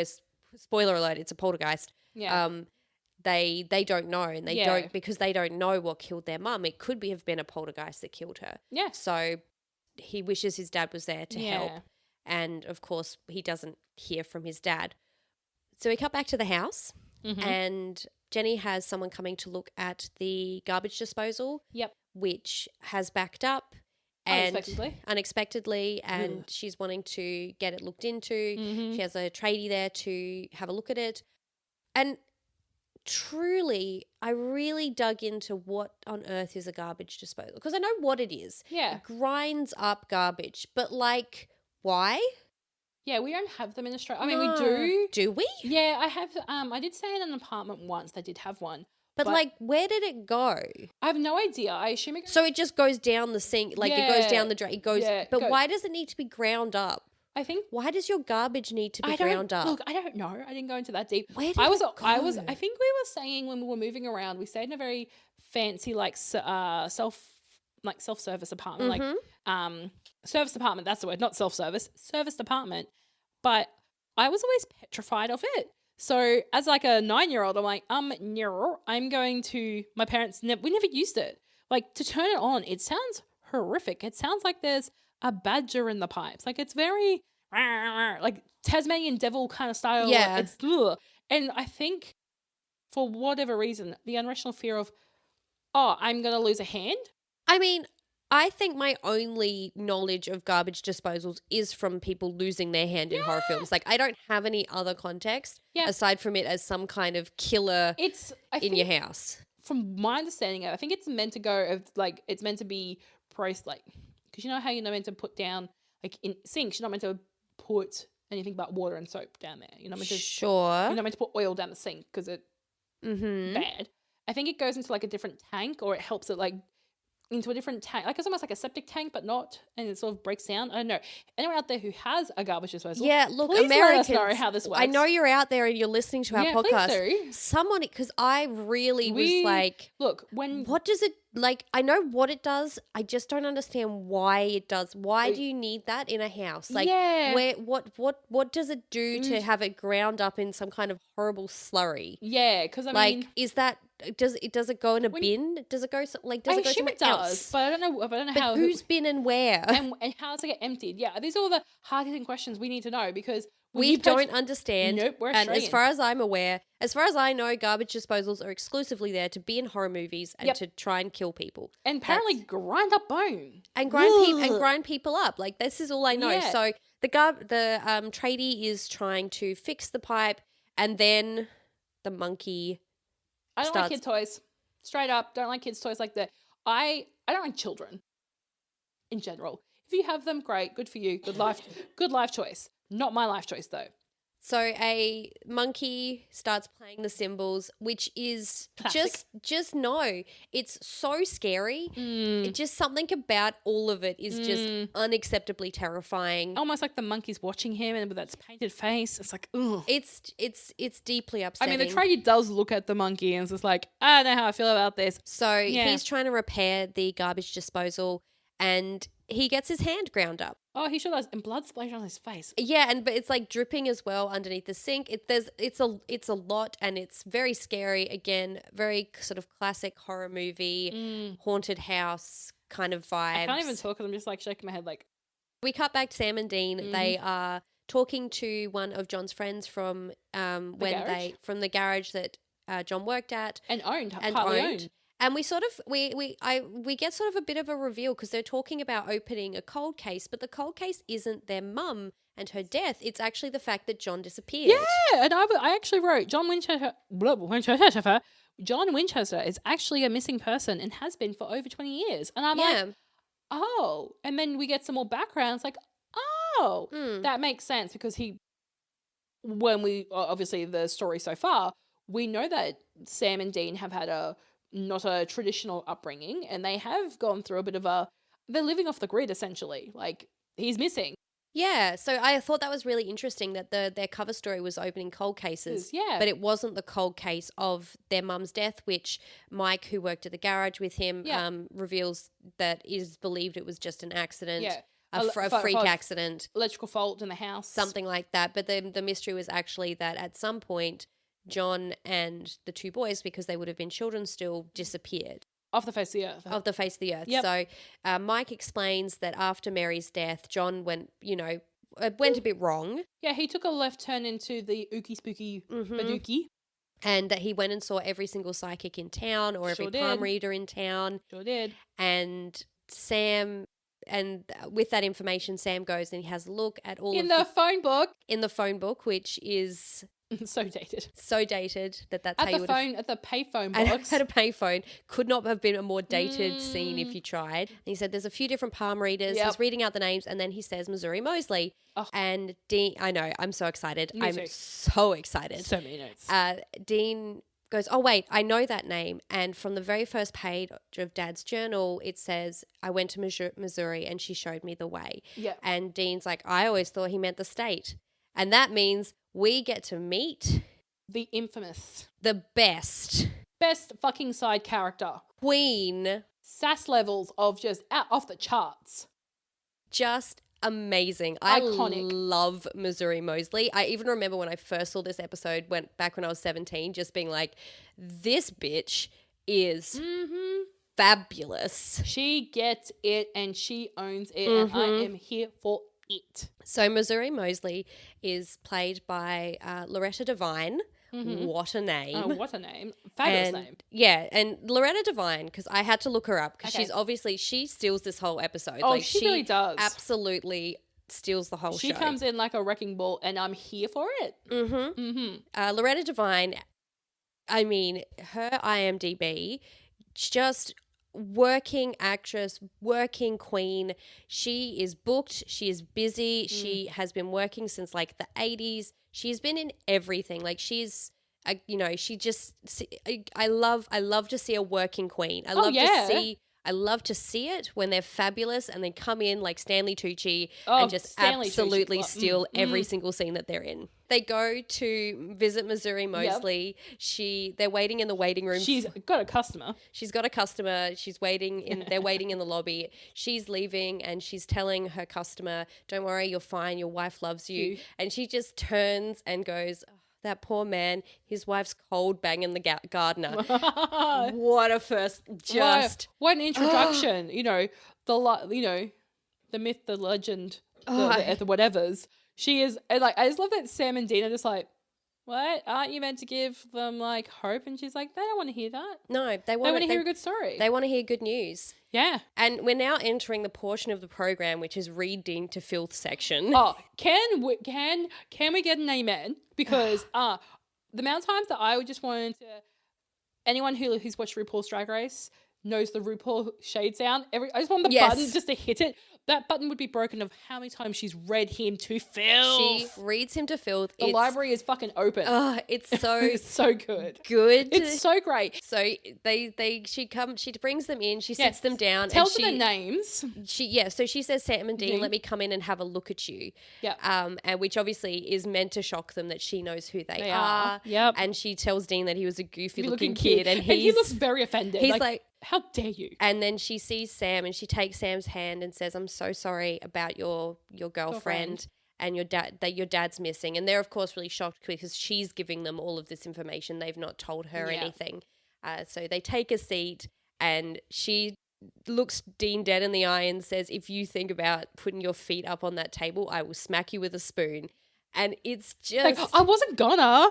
Speaker 1: spoiler alert, it's a poltergeist. They don't know, and they don't, because they don't know what killed their mum. It could have been a poltergeist that killed her.
Speaker 2: Yeah.
Speaker 1: So he wishes his dad was there to help. And of course he doesn't hear from his dad. So we cut back to the house and Jenny has someone coming to look at the garbage disposal.
Speaker 2: Yep.
Speaker 1: Which has backed up. Unexpectedly, and she's wanting to get it looked into. She has a tradie there to have a look at it. And truly, I really dug into what on earth is a garbage disposal, because I know what it is.
Speaker 2: Yeah.
Speaker 1: It grinds up garbage, but like, why?
Speaker 2: Yeah, we don't have them in Australia. I mean, we do.
Speaker 1: Do we?
Speaker 2: Yeah, I have. I did stay in an apartment once. They did have one.
Speaker 1: But like, where did it go?
Speaker 2: I have no idea. I assume it goes...
Speaker 1: So it just goes down the sink, like it goes down the drain. It goes, but why does it need to be ground up?
Speaker 2: I think.
Speaker 1: Why does your garbage need to be ground up?
Speaker 2: Look, I don't know. I didn't go into that deep.
Speaker 1: Where did
Speaker 2: I
Speaker 1: it go?
Speaker 2: I think we were saying when we were moving around, we stayed in a very fancy self-service apartment, service apartment. That's the word, not self-service, service apartment. But I was always petrified of it. So as like a 9-year-old, I'm like, no, I'm going to, my parents, we never used it. Like, to turn it on, it sounds horrific. It sounds like there's a badger in the pipes. Like, it's very, like Tasmanian devil kind of style.
Speaker 1: Yeah.
Speaker 2: Like, it's, and I think for whatever reason, the irrational fear of, I'm going to lose a hand.
Speaker 1: I mean, I think my only knowledge of garbage disposals is from people losing their hand in horror films. Like, I don't have any other context aside from it as some kind of killer in your house.
Speaker 2: From my understanding, I think it's meant to it's meant to be priced like, because you know how you're not meant to put down, like in sinks, you're not meant to put anything but water and soap down there. You're not meant to.
Speaker 1: Sure.
Speaker 2: You're not meant to put oil down the sink because it's bad. I think it goes into like a different tank, or it helps it like into a different tank. Like, it's almost like a septic tank, but not, and it sort of breaks down. I don't know. Anyone out there who has a garbage disposal?
Speaker 1: Yeah, look,
Speaker 2: please
Speaker 1: Americans,
Speaker 2: let us know how this works.
Speaker 1: I know you're out there and you're listening to our podcast.
Speaker 2: Please do.
Speaker 1: Someone, because I really was like,
Speaker 2: look,
Speaker 1: what does it, like, I know what it does. I just don't understand why it does. Why do you need that in a house? Like, what does it do to have it ground up in some kind of horrible slurry?
Speaker 2: Yeah, because I mean,
Speaker 1: is that, does it go in a bin? Does it go does it go somewhere else?
Speaker 2: But I don't know how.
Speaker 1: Whose bin and where?
Speaker 2: And how does it get emptied? Yeah, these are all the hard-hitting questions we need to know, because
Speaker 1: we don't understand.
Speaker 2: Nope, we're
Speaker 1: and
Speaker 2: Australian.
Speaker 1: as far as I'm aware, as far as I know, garbage disposals are exclusively there to be in horror movies and to try and kill people.
Speaker 2: And apparently grind up bone.
Speaker 1: And grind people up. Like, this is all I know.
Speaker 2: Yeah.
Speaker 1: So the tradie is trying to fix the pipe, and then the monkey
Speaker 2: I don't like kid toys. Straight up, don't like kids' toys like that. I don't like children in general. If you have them, great, good for you. Good life choice. Not my life choice though.
Speaker 1: So a monkey starts playing the cymbals, which is
Speaker 2: Classic.
Speaker 1: just no. It's so scary. It just something about all of it is just unacceptably terrifying.
Speaker 2: Almost like the monkey's watching him and with that painted face. It's like, ugh.
Speaker 1: It's deeply upsetting.
Speaker 2: I mean, the trader does look at the monkey and is just like, I don't know how I feel about this.
Speaker 1: So he's trying to repair the garbage disposal and he gets his hand ground up.
Speaker 2: Oh, he sure does, and blood splashed on his face.
Speaker 1: Yeah, but it's like dripping as well underneath the sink. It's a lot, and it's very scary. Again, very sort of classic horror movie, haunted house kind of vibes.
Speaker 2: I can't even talk because I'm just like shaking my head. Like,
Speaker 1: we cut back to Sam and Dean. They are talking to one of John's friends from the garage that John worked at
Speaker 2: and partly owned.
Speaker 1: And we sort of we get sort of a bit of a reveal because they're talking about opening a cold case, but the cold case isn't their mum and her death. It's actually the fact that John disappeared.
Speaker 2: Yeah, and I actually wrote John Winchester is actually a missing person and has been for over 20 years. And I'm like, oh. And then we get some more background. It's like, oh, that makes sense because when we obviously the story so far, we know that Sam and Dean have had not a traditional upbringing, and they have gone through a bit of they're living off the grid essentially. Like, he's missing.
Speaker 1: Yeah, so I thought that was really interesting that their cover story was opening cold cases.
Speaker 2: Yeah.
Speaker 1: But it wasn't the cold case of their mum's death, which Mike, who worked at the garage with him, reveals that is believed it was just an accident.
Speaker 2: Yeah.
Speaker 1: A freak accident.
Speaker 2: Electrical fault in the house.
Speaker 1: Something like that. But the mystery was actually that at some point John and the two boys, because they would have been children still, disappeared.
Speaker 2: Off the face of the earth.
Speaker 1: Of the face of the earth.
Speaker 2: Yep.
Speaker 1: So Mike explains that after Mary's death, John went a bit wrong.
Speaker 2: Yeah, he took a left turn into the ooky spooky badookie.
Speaker 1: And that he went and saw every single psychic in town or every palm reader in town.
Speaker 2: Sure did.
Speaker 1: And Sam... And with that information, Sam goes and he has a look at all
Speaker 2: in the phone book,
Speaker 1: which is
Speaker 2: so dated.
Speaker 1: That's
Speaker 2: at
Speaker 1: how
Speaker 2: the
Speaker 1: you would
Speaker 2: phone at the payphone box.
Speaker 1: At a payphone, could not have been a more dated scene if you tried. And he said there's a few different palm readers. He's reading out the names, and then he says Missouri Mosely.
Speaker 2: Oh.
Speaker 1: And Dean, I know, I'm so excited.
Speaker 2: Me too.
Speaker 1: So excited.
Speaker 2: So many notes.
Speaker 1: Dean goes, oh, wait, I know that name. And from the very first page of Dad's journal, it says, I went to Missouri and she showed me the way.
Speaker 2: Yeah.
Speaker 1: And Dean's like, I always thought he meant the state. And that means we get to meet
Speaker 2: the infamous,
Speaker 1: the best
Speaker 2: fucking side character,
Speaker 1: Queen.
Speaker 2: Sass levels of just off the charts.
Speaker 1: Just amazing.
Speaker 2: Iconic.
Speaker 1: I love Missouri Mosely. I even remember when I first saw this episode, went back when I was 17, just being like, this bitch is fabulous.
Speaker 2: She gets it and she owns it, and I am here for it.
Speaker 1: So Missouri Mosely is played by Loretta Devine. What a name.
Speaker 2: Oh, what a name. Fabulous name.
Speaker 1: Yeah, and Loretta Devine, because I had to look her up, because she steals this whole episode.
Speaker 2: Oh, like, she really does.
Speaker 1: Absolutely steals the whole show.
Speaker 2: She comes in like a wrecking ball, and I'm here for it.
Speaker 1: Loretta Devine, I mean, her IMDb, just working actress, working queen. She is booked. She is busy. She has been working since like the 80s. She's been in everything. Like she's, she just. I love to see a working queen. I love to see it when they're fabulous and they come in like Stanley Tucci and just absolutely steal every single scene that they're in. They go to visit Missouri Mosely.
Speaker 2: Yep.
Speaker 1: They're waiting in the waiting room.
Speaker 2: She's got a customer.
Speaker 1: She's waiting they're waiting in the lobby. She's leaving and she's telling her customer, don't worry, you're fine. Your wife loves you. And she just turns and goes, oh, that poor man, his wife's cold banging the gardener. What a first,
Speaker 2: what an introduction. The myth, the legend, the whatevers. She is like, I just love that Sam and Dean are just like, what? Aren't you meant to give them like hope? And she's like, they don't want to hear that.
Speaker 1: No, they want
Speaker 2: to hear a good story.
Speaker 1: They want to hear good news.
Speaker 2: Yeah.
Speaker 1: And we're now entering the portion of the program which is reading to filth section.
Speaker 2: Oh, can we get an amen? Because the amount of times that I would just want to, anyone who's watched RuPaul's Drag Race knows the RuPaul shade sound. I just want the button just to hit it. That button would be broken of how many times she's read him to filth.
Speaker 1: She reads him to filth.
Speaker 2: The library is fucking open.
Speaker 1: It's so
Speaker 2: it's so good. It's so great.
Speaker 1: So she brings them in, she sits them down,
Speaker 2: tells them their names.
Speaker 1: So she says, Sam and Dean, let me come in and have a look at you.
Speaker 2: Yeah.
Speaker 1: And which obviously is meant to shock them that she knows who they are.
Speaker 2: Yep.
Speaker 1: And she tells Dean that he was a goofy looking kid and
Speaker 2: he looks very offended.
Speaker 1: He's like,
Speaker 2: how dare you?
Speaker 1: And then she sees Sam and she takes Sam's hand and says, I'm so sorry about your girlfriend and your dad's missing. And they're, of course, really shocked because she's giving them all of this information. They've not told her anything. So they take a seat and she looks Dean dead in the eye and says, if you think about putting your feet up on that table, I will smack you with a spoon. And it's just...
Speaker 2: Like, I wasn't gonna...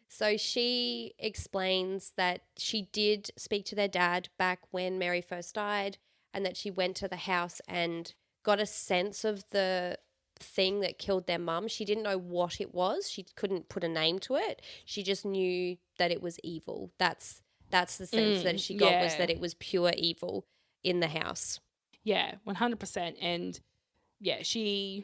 Speaker 1: So she explains that she did speak to their dad back when Mary first died and that she went to the house and got a sense of the thing that killed their mum. She didn't know what it was. She couldn't put a name to it. She just knew that it was evil. That's the sense that she got, was that it was pure evil in the house.
Speaker 2: Yeah, 100%. And yeah, she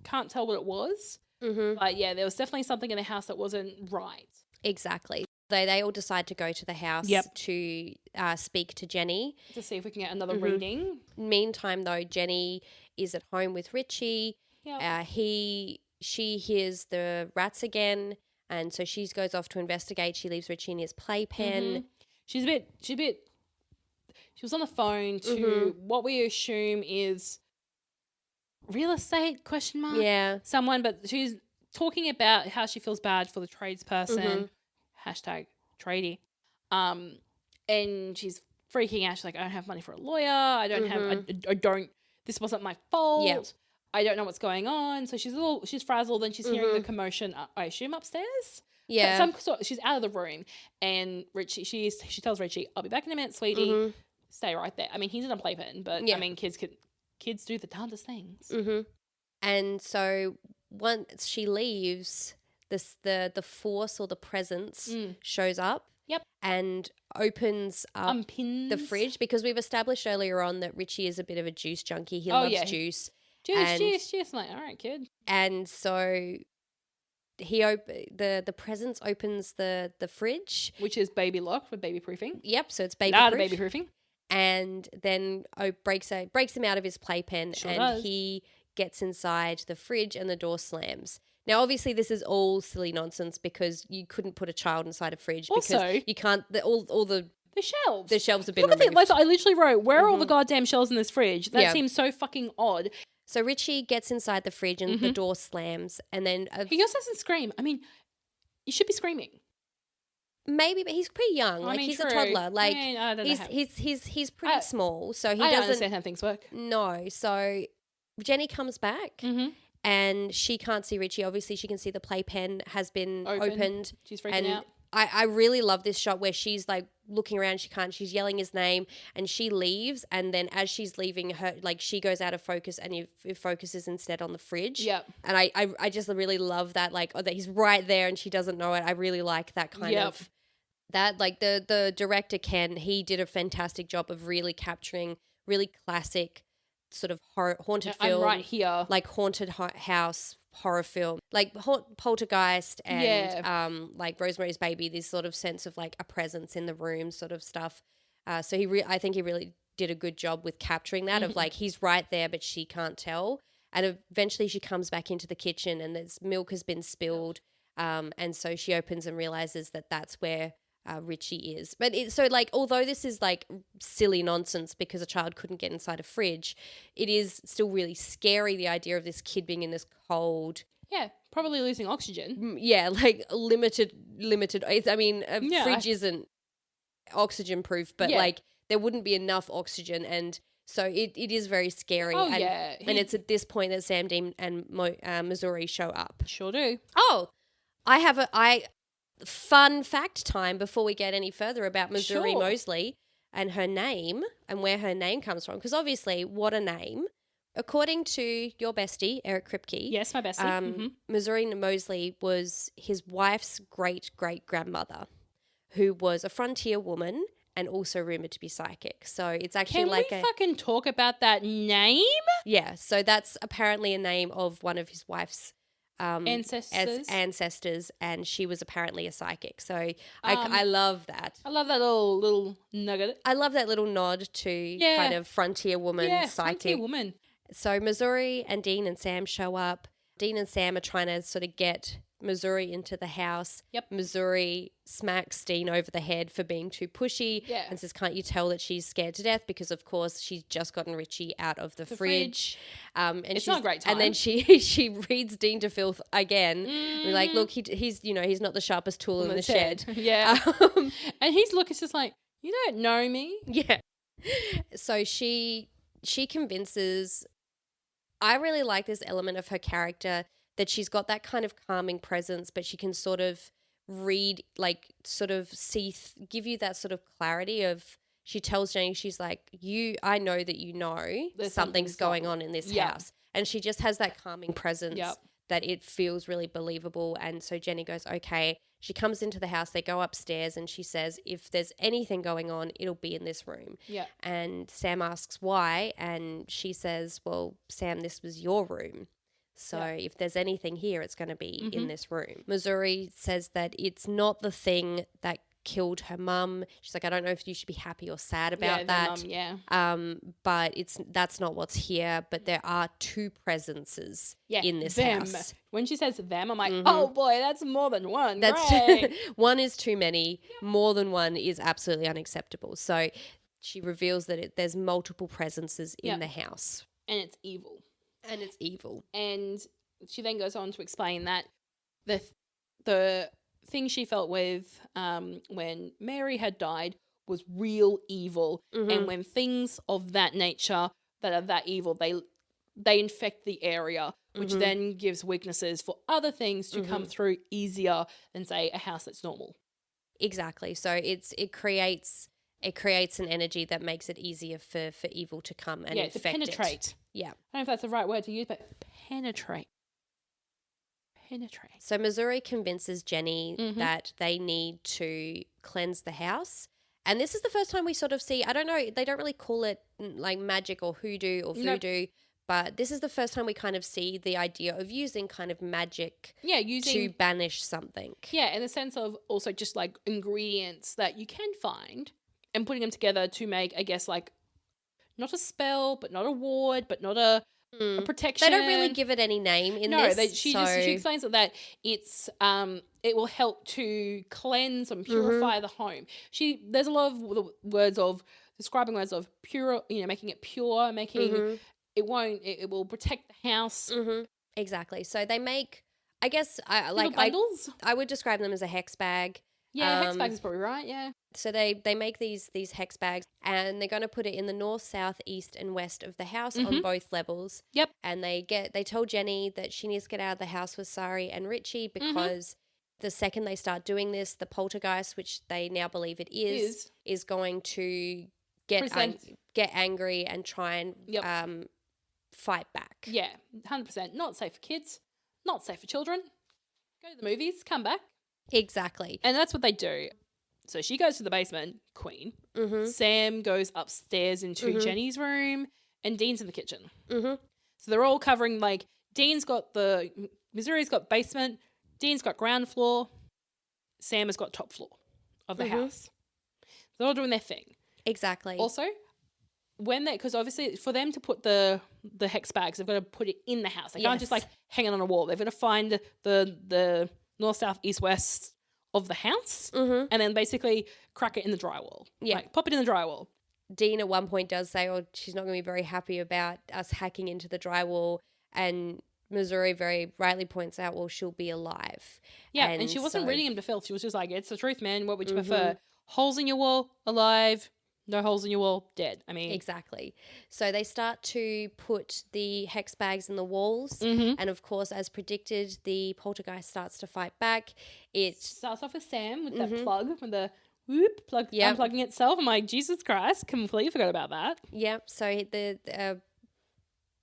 Speaker 2: can't tell what it was.
Speaker 1: Mm-hmm.
Speaker 2: But yeah, there was definitely something in the house that wasn't right.
Speaker 1: Exactly. They all decide to go to the house to speak to Jenny.
Speaker 2: To see if we can get another reading.
Speaker 1: Meantime, though, Jenny is at home with Richie.
Speaker 2: Yep.
Speaker 1: She hears the rats again, and so she goes off to investigate. She leaves Richie in his playpen.
Speaker 2: Mm-hmm. She was on the phone to what we assume is real estate ?
Speaker 1: Yeah.
Speaker 2: Someone, but she's talking about how she feels bad for the tradesperson. #tradie. And she's freaking out. She's like, I don't have money for a lawyer. I don't this wasn't my fault.
Speaker 1: Yeah.
Speaker 2: I don't know what's going on. So she's frazzled and she's hearing the commotion, I assume upstairs.
Speaker 1: Yeah.
Speaker 2: She's out of the room and Richie, she tells Richie, I'll be back in a minute, sweetie. Stay right there. I mean, he's in a playpen, but I mean, kids do the darndest things.
Speaker 1: Mm-hmm. And so once she leaves, the force or the presence shows up.
Speaker 2: Yep.
Speaker 1: And opens up
Speaker 2: Unpins
Speaker 1: the fridge, because we've established earlier on that Richie is a bit of a juice junkie. He loves juice.
Speaker 2: Juice. I'm like, all right, kid.
Speaker 1: And so the presence opens the fridge,
Speaker 2: which is baby locked with baby proofing.
Speaker 1: Yep. So it's baby
Speaker 2: proofing.
Speaker 1: And then breaks him out of his playpen,
Speaker 2: does.
Speaker 1: He gets inside the fridge and the door slams. Now, obviously, this is all silly nonsense because you couldn't put a child inside a fridge because you can't. All the
Speaker 2: shelves.
Speaker 1: The shelves have been
Speaker 2: removed.
Speaker 1: removed.
Speaker 2: I literally wrote, where are all the goddamn shelves in this fridge? That seems so fucking odd.
Speaker 1: So Richie gets inside the fridge and the door slams, and then
Speaker 2: he just doesn't scream. I mean, you should be screaming.
Speaker 1: Maybe, but he's pretty young.
Speaker 2: I mean,
Speaker 1: he's
Speaker 2: true.
Speaker 1: a toddler. Like,
Speaker 2: I don't know
Speaker 1: he's pretty small, so he doesn't
Speaker 2: understand how things work.
Speaker 1: No, so Jenny comes back.
Speaker 2: Mm-hmm.
Speaker 1: And she can't see Richie. Obviously, she can see the playpen has been opened.
Speaker 2: She's freaking out.
Speaker 1: I really love this shot where she's like looking around. She's yelling his name and she leaves. And then as she's leaving, she goes out of focus and it focuses instead on the fridge.
Speaker 2: Yeah.
Speaker 1: And I just really love that, that he's right there and she doesn't know it. I really like that kind of, that like the director, Ken, he did a fantastic job of really capturing really classic sort of haunted film.
Speaker 2: I'm right here.
Speaker 1: Like haunted house horror film, like Poltergeist and like Rosemary's Baby, this sort of sense of like a presence in the room sort of stuff. So I think he really did a good job with capturing that of like he's right there but she can't tell. And eventually she comes back into the kitchen and there's milk has been spilled. And so she opens and realizes that that's where Richie is. But although this is like silly nonsense because a child couldn't get inside a fridge, it is still really scary, the idea of this kid being in this cold.
Speaker 2: Yeah, probably losing oxygen.
Speaker 1: Yeah, like limited. I mean, a fridge isn't oxygen proof, but like there wouldn't be enough oxygen, and so it is very scary.
Speaker 2: Oh,
Speaker 1: and it's at this point that Sam, Dean and Missouri show up.
Speaker 2: Sure do.
Speaker 1: Oh, I have a fun fact time before we get any further about Missouri Mosely and her name and where her name comes from, because obviously what a name. According to your bestie, Eric Kripke.
Speaker 2: Yes, my bestie.
Speaker 1: Missouri Mosely was his wife's great-great-grandmother, who was a frontier woman and also rumored to be psychic. So it's actually
Speaker 2: Can we fucking talk about that name?
Speaker 1: Yeah, so that's apparently a name of one of his wife's
Speaker 2: ancestors,
Speaker 1: and she was apparently a psychic. So I love that.
Speaker 2: I love that little nugget.
Speaker 1: I love that little nod to kind of frontier woman, psychic.
Speaker 2: Frontier woman.
Speaker 1: So Missouri and Dean and Sam show up. Dean and Sam are trying to sort of get Missouri into the house.
Speaker 2: Yep.
Speaker 1: Missouri smacks Dean over the head for being too pushy and says, can't you tell that she's scared to death? Because, of course, she's just gotten Richie out of the fridge. And
Speaker 2: it's not a great time.
Speaker 1: And then she reads Dean to filth again. And we're like, look, he's not the sharpest tool in the shed.
Speaker 2: Yeah. And he's looking just like, you don't know me.
Speaker 1: Yeah. So she convinces... I really like this element of her character, that she's got that kind of calming presence, but she can sort of read, like, sort of give you that sort of clarity of, she tells Jenny, she's like, I know that you know something's going on in this house. And she just has that calming presence that it feels really believable. And so Jenny goes, okay. She comes into the house, they go upstairs, and she says, if there's anything going on, it'll be in this room.
Speaker 2: Yeah.
Speaker 1: And Sam asks why, and she says, well, Sam, this was your room. So if there's anything here, it's going to be in this room. Missouri says that it's not the thing that killed her mum. She's like, I don't know if you should be happy or sad about that. But that's not what's here. But there are two presences in this house.
Speaker 2: When she says them, I'm like, oh boy, that's more than one. That's
Speaker 1: one is too many. More than one is absolutely unacceptable. So she reveals that there's multiple presences in the house.
Speaker 2: And it's evil.
Speaker 1: And
Speaker 2: she then goes on to explain that the thing she felt with when Mary had died was real evil. And when things of that nature that are that evil, they infect the area, which then gives weaknesses for other things to come through easier than, say, a house that's normal.
Speaker 1: Exactly. So it creates an energy that makes it easier for evil to come and infect
Speaker 2: to penetrate.
Speaker 1: Yeah.
Speaker 2: I don't know if that's the right word to use, but penetrate.
Speaker 1: So Missouri convinces Jenny that they need to cleanse the house. And this is the first time we sort of see, I don't know, they don't really call it like magic or hoodoo or voodoo, but this is the first time we kind of see the idea of using kind of magic to banish something.
Speaker 2: Yeah, in the sense of also just like ingredients that you can find and putting them together to make, I guess, like not a spell, but not a ward, but not a protection.
Speaker 1: They don't really give it any name in this.
Speaker 2: She explains that it's it will help to cleanse and purify the home. There's a lot of describing words of pure, making it pure, making it will protect the house.
Speaker 1: Exactly. So they make, I guess,
Speaker 2: bundles.
Speaker 1: I would describe them as a hex bag.
Speaker 2: Yeah, hex bag is probably right. Yeah.
Speaker 1: So they make these hex bags, and they're going to put it in the north, south, east, and west of the house on both levels.
Speaker 2: Yep.
Speaker 1: And they tell Jenny that she needs to get out of the house with Sari and Richie because the second they start doing this, the poltergeist, which they now believe it is going to get angry and try and fight back.
Speaker 2: Yeah, 100%. Not safe for kids. Not safe for children. Go to the movies. Come back.
Speaker 1: Exactly.
Speaker 2: And that's what they do. So she goes to the basement, Queen. Sam goes upstairs into Jenny's room, and Dean's in the kitchen. So they're all covering, like, Missouri's got basement, Dean's got ground floor, Sam has got top floor of the house. They're all doing their thing.
Speaker 1: Exactly.
Speaker 2: Also, because obviously for them to put the hex bags, they've got to put it in the house. They can't just like hang it on a wall. They've got to find the north, south, east, west of the house and then basically crack it in the drywall. Yeah. Like, pop it in the drywall.
Speaker 1: Dean at one point does say, she's not going to be very happy about us hacking into the drywall, and Missouri very rightly points out, well, she'll be alive.
Speaker 2: Yeah, and she wasn't reading him to filth. She was just like, it's the truth, man. What would you prefer? Holes in your wall, alive. No holes in your wall, dead. I mean...
Speaker 1: Exactly. So they start to put the hex bags in the walls. And, of course, as predicted, the poltergeist starts to fight back. It
Speaker 2: starts off with Sam with that plug, with the whoop, plug unplugging itself. I'm like, Jesus Christ, completely forgot about that.
Speaker 1: Yep. So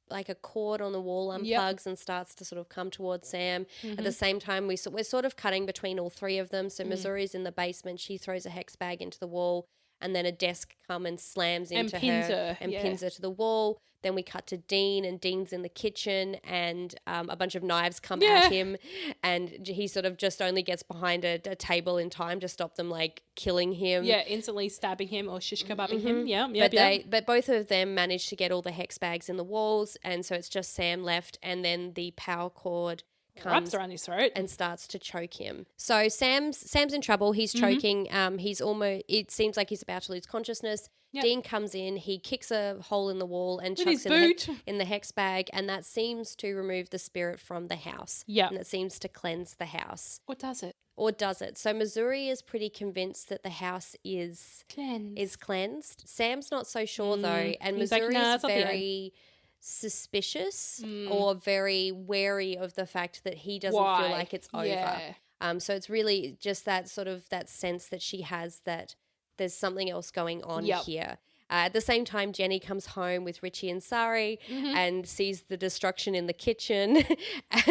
Speaker 1: like a cord on the wall unplugs and starts to sort of come towards Sam. At the same time, we're sort of cutting between all three of them. So Missouri's in the basement. She throws a hex bag into the wall, and then a desk comes and slams into her and pins her to the wall. Then we cut to Dean, and Dean's in the kitchen, and a bunch of knives come at him, and he sort of just only gets behind a table in time to stop them like killing him.
Speaker 2: Yeah, instantly stabbing him or shish kebabbing him. Yeah,
Speaker 1: But both of them manage to get all the hex bags in the walls, and so it's just Sam left, and then the power cord comes
Speaker 2: wraps around his throat
Speaker 1: and starts to choke him. So Sam's in trouble. He's choking. He's almost. It seems like he's about to lose consciousness. Yep. Dean comes in. He kicks a hole in the wall and chucks in the hex bag, and that seems to remove the spirit from the house.
Speaker 2: Yeah,
Speaker 1: and it seems to cleanse the house.
Speaker 2: Or does it?
Speaker 1: Or does it? So Missouri is pretty convinced that the house is cleansed. Sam's not so sure though, and Missouri is very suspicious or very wary of the fact that he doesn't feel like it's over. So it's really just that sort of that sense that she has that there's something else going on here. At the same time, Jenny comes home with Richie and Sari and sees the destruction in the kitchen.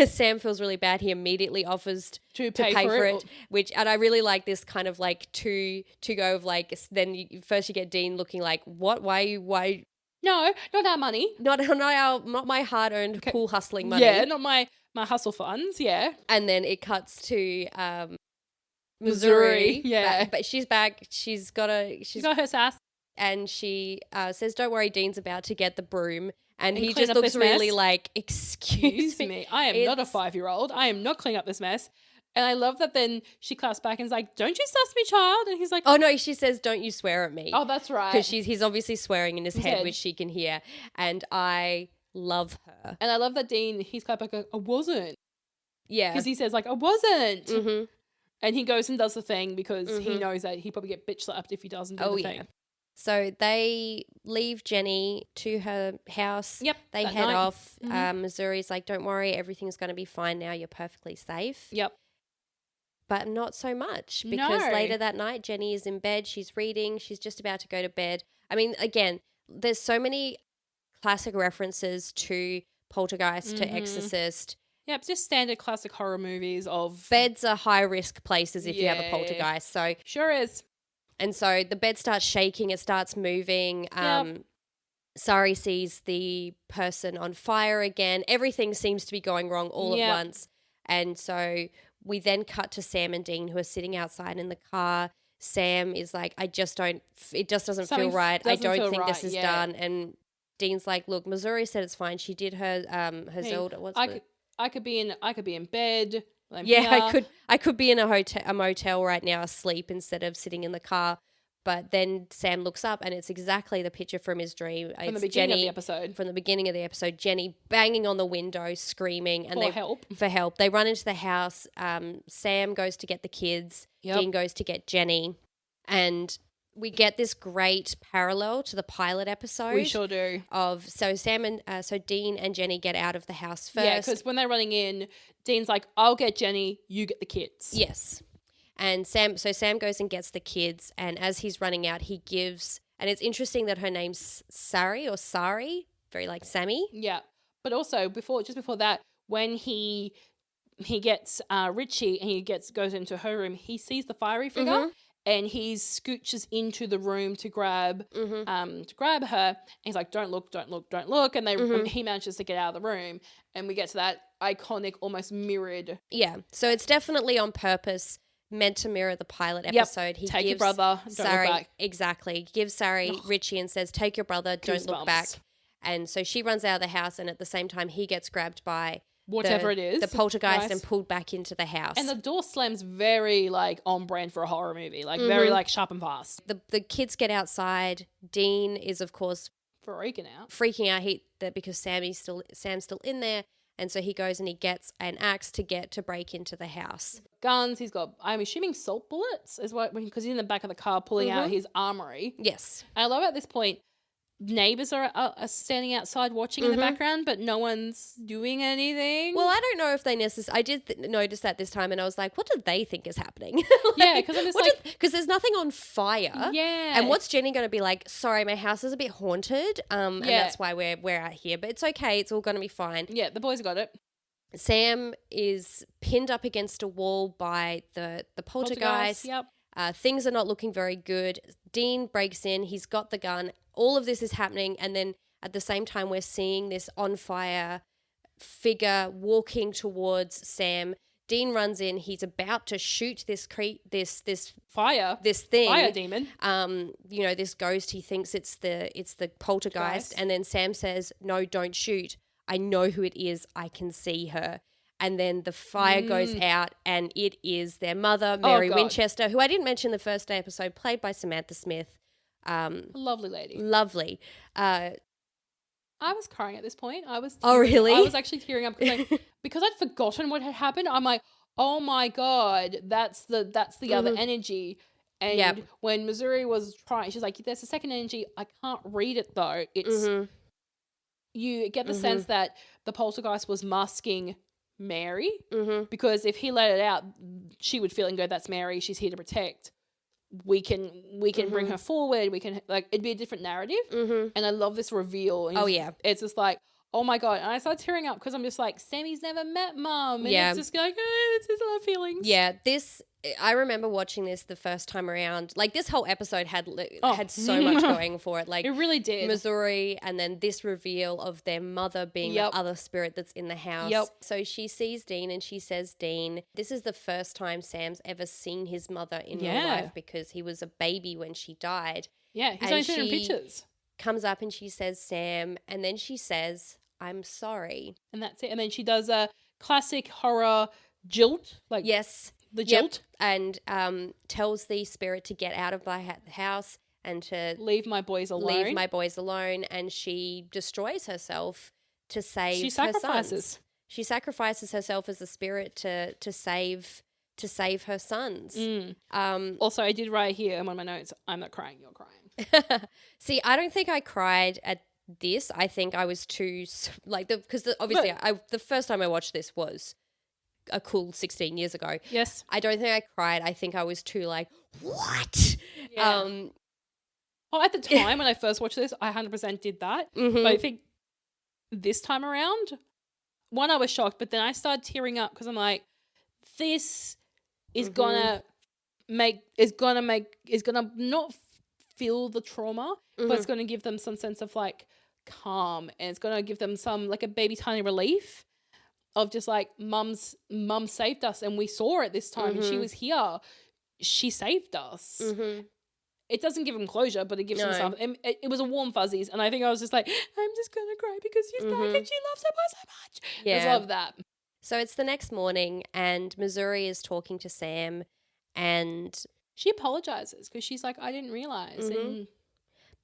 Speaker 1: Sam feels really bad. He immediately offers to pay for it. And I really like this kind of like to go of like, then first you get Dean looking like, what? Why?
Speaker 2: No, not our money.
Speaker 1: Not my hard-earned pool hustling money.
Speaker 2: Yeah, not my hustle funds, yeah.
Speaker 1: And then it cuts to Missouri.
Speaker 2: Yeah.
Speaker 1: But she's back. She's got
Speaker 2: her sass.
Speaker 1: And she says, don't worry, Dean's about to get the broom. And he just looks really like, excuse me.
Speaker 2: I am not a 5-year-old. I am not cleaning up this mess. And I love that then she claps back and is like, don't you suss me, child? And he's like,
Speaker 1: oh, no, she says, don't you swear at me.
Speaker 2: Oh, that's right.
Speaker 1: Because he's obviously swearing in his head, which she can hear. And I love her.
Speaker 2: And I love that Dean, he's clapped back, I wasn't.
Speaker 1: Yeah.
Speaker 2: Because he says like, I wasn't. Mm-hmm. And he goes and does the thing because he knows that he probably get bitch slapped if he doesn't do the thing.
Speaker 1: So they leave Jenny to her house.
Speaker 2: Yep.
Speaker 1: They head off. Missouri's like, don't worry, everything's going to be fine now. You're perfectly safe.
Speaker 2: Yep.
Speaker 1: But not so much because later that night, Jenny is in bed. She's reading. She's just about to go to bed. I mean, again, there's so many classic references to Poltergeist, to Exorcist.
Speaker 2: Yeah, it's just standard classic horror movies of...
Speaker 1: Beds are high-risk places if you have a poltergeist. So
Speaker 2: sure is.
Speaker 1: And so the bed starts shaking. It starts moving. Sari sees the person on fire again. Everything seems to be going wrong all at once. And so we then cut to Sam and Dean who are sitting outside in the car. Sam is like, it just doesn't feel right. I don't think this is done. And Dean's like, look, Missouri said it's fine. She did her Zelda.
Speaker 2: I could be in bed.
Speaker 1: I could be in a motel right now asleep instead of sitting in the car. But then Sam looks up and it's exactly the picture from his dream.
Speaker 2: From the beginning of the episode.
Speaker 1: From the beginning of the episode, Jenny banging on the window, screaming. And
Speaker 2: For
Speaker 1: help. They run into the house. Sam goes to get the kids. Yep. Dean goes to get Jenny. And we get this great parallel to the pilot episode.
Speaker 2: We sure do.
Speaker 1: So Dean and Jenny get out of the house first.
Speaker 2: Yeah, because when they're running in, Dean's like, I'll get Jenny, you get the kids.
Speaker 1: Yes. And Sam goes and gets the kids, and as he's running out, he gives, and it's interesting that her name's Sari, very like Sammy.
Speaker 2: Yeah. But also before that, when he gets Richie and goes into her room, he sees the fiery figure. And he scooches into the room to grab her. And he's like, don't look. And he manages to get out of the room. And we get to that iconic, almost mirrored.
Speaker 1: Yeah. So it's definitely on purpose, meant to mirror the pilot episode. He
Speaker 2: take your brother, don't look back.
Speaker 1: Exactly. Gives Sari Richie and says, take your brother, don't look back. And so she runs out of the house, and at the same time, he gets grabbed by
Speaker 2: whatever it is,
Speaker 1: the poltergeist, and pulled back into the house.
Speaker 2: And the door slams very like on brand for a horror movie, like very like sharp and fast.
Speaker 1: The kids get outside. Dean is of course
Speaker 2: freaking out
Speaker 1: because Sam's still in there, and so he goes and he gets an axe to break into the house.
Speaker 2: Guns. He's got, I'm assuming, salt bullets is what, because he's in the back of the car pulling out his armory.
Speaker 1: Yes.
Speaker 2: And I love at this point, neighbors are standing outside watching in the background, but no one's doing anything.
Speaker 1: Well, I don't know if they necessarily. I did notice that this time, and I was like, "What do they think is happening?"
Speaker 2: Yeah, because I'm just like,
Speaker 1: because there's nothing on fire.
Speaker 2: Yeah.
Speaker 1: And what's Jenny going to be like? Sorry, my house is a bit haunted. And that's why we're out here. But it's okay. It's all going to be fine.
Speaker 2: Yeah, the boys got it.
Speaker 1: Sam is pinned up against a wall by the poltergeist.
Speaker 2: Yep.
Speaker 1: Things are not looking very good. Dean breaks in. He's got the gun. All of this is happening. And then at the same time, we're seeing this on fire figure walking towards Sam. Dean runs in. He's about to shoot this thing.
Speaker 2: Fire demon.
Speaker 1: This ghost. He thinks it's the poltergeist. And then Sam says, "No, don't shoot. I know who it is. I can see her." And then the fire goes out, and it is their mother, Mary Winchester, who I didn't mention the first episode, played by Samantha Smith.
Speaker 2: Lovely lady.
Speaker 1: Lovely.
Speaker 2: I was crying at this point.
Speaker 1: Oh, really?
Speaker 2: I was actually tearing up because I'd forgotten what had happened. I'm like, oh my God, that's the other energy. And when Missouri was trying, she's like, there's a second energy. I can't read it though. It's you get the sense that the poltergeist was masking Mary because if he let it out, she would feel and go, that's Mary. She's here to protect. We can bring her forward. We can it'd be a different narrative. And I love this reveal. And it's just like, oh my God. And I started tearing up because I'm just like, Sammy's never met Mum. And it's just like, it's a lot of feelings.
Speaker 1: Yeah, I remember watching this the first time around. Like, this whole episode had so much going for it. Like,
Speaker 2: it really did.
Speaker 1: Missouri, and then this reveal of their mother being the other spirit that's in the house. So she sees Dean and she says, Dean, this is the first time Sam's ever seen his mother in real life because he was a baby when she died.
Speaker 2: Yeah, he's only seen her in pictures.
Speaker 1: Comes up and she says, Sam, and then she says, I'm sorry.
Speaker 2: And that's it. And then she does a classic horror jilt.
Speaker 1: Yes.
Speaker 2: The jilt.
Speaker 1: And tells the spirit to get out of the house and to
Speaker 2: leave my boys alone.
Speaker 1: And she destroys herself to save
Speaker 2: her
Speaker 1: sons. She sacrifices herself as a spirit to save her sons.
Speaker 2: Also, I did write here in one of my notes, I'm not crying, you're crying.
Speaker 1: See, I don't think I cried at this. I think I was too the first time I watched this was a cool 16 years ago.
Speaker 2: Yes.
Speaker 1: I don't think I cried. I think I was too like, what?
Speaker 2: Yeah. At the time when I first watched this, I 100% did that. But I think this time around, one, I was shocked, but then I started tearing up because I'm like, this is gonna not feel the trauma, but it's gonna give them some sense of like calm, and it's gonna give them some like a baby tiny relief of just like mum saved us and we saw it this time and she was here. She saved us. It doesn't give them closure, but it gives them something. It was a warm fuzzies, and I think I was just like, I'm just gonna cry because she's back and she loves her boy so much. Yeah. I just love that.
Speaker 1: So it's the next morning and Missouri is talking to Sam and
Speaker 2: she apologizes because she's like, I didn't realize.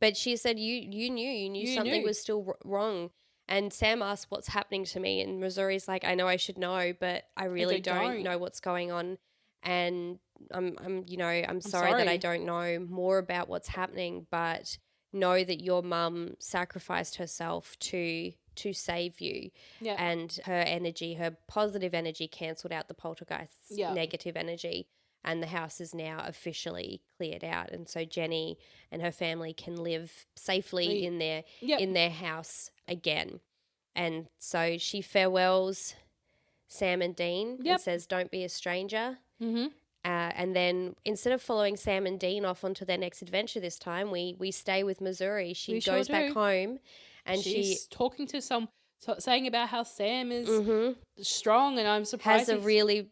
Speaker 1: But she said, you knew something was still wrong. And Sam asks what's happening to me, and Missouri's like, I know I should know, but I really don't know what's going on. And I'm sorry that I don't know more about what's happening, but know that your mum sacrificed herself to save you. Yeah. And her energy, her positive energy cancelled out the poltergeist's negative energy. And the house is now officially cleared out. And so Jenny and her family can live safely in their house again. And so she farewells Sam and Dean and says, don't be a stranger. And then instead of following Sam and Dean off onto their next adventure this time, we stay with Missouri. She goes back home and she's
Speaker 2: talking to saying about how Sam is strong, and I'm surprised
Speaker 1: is really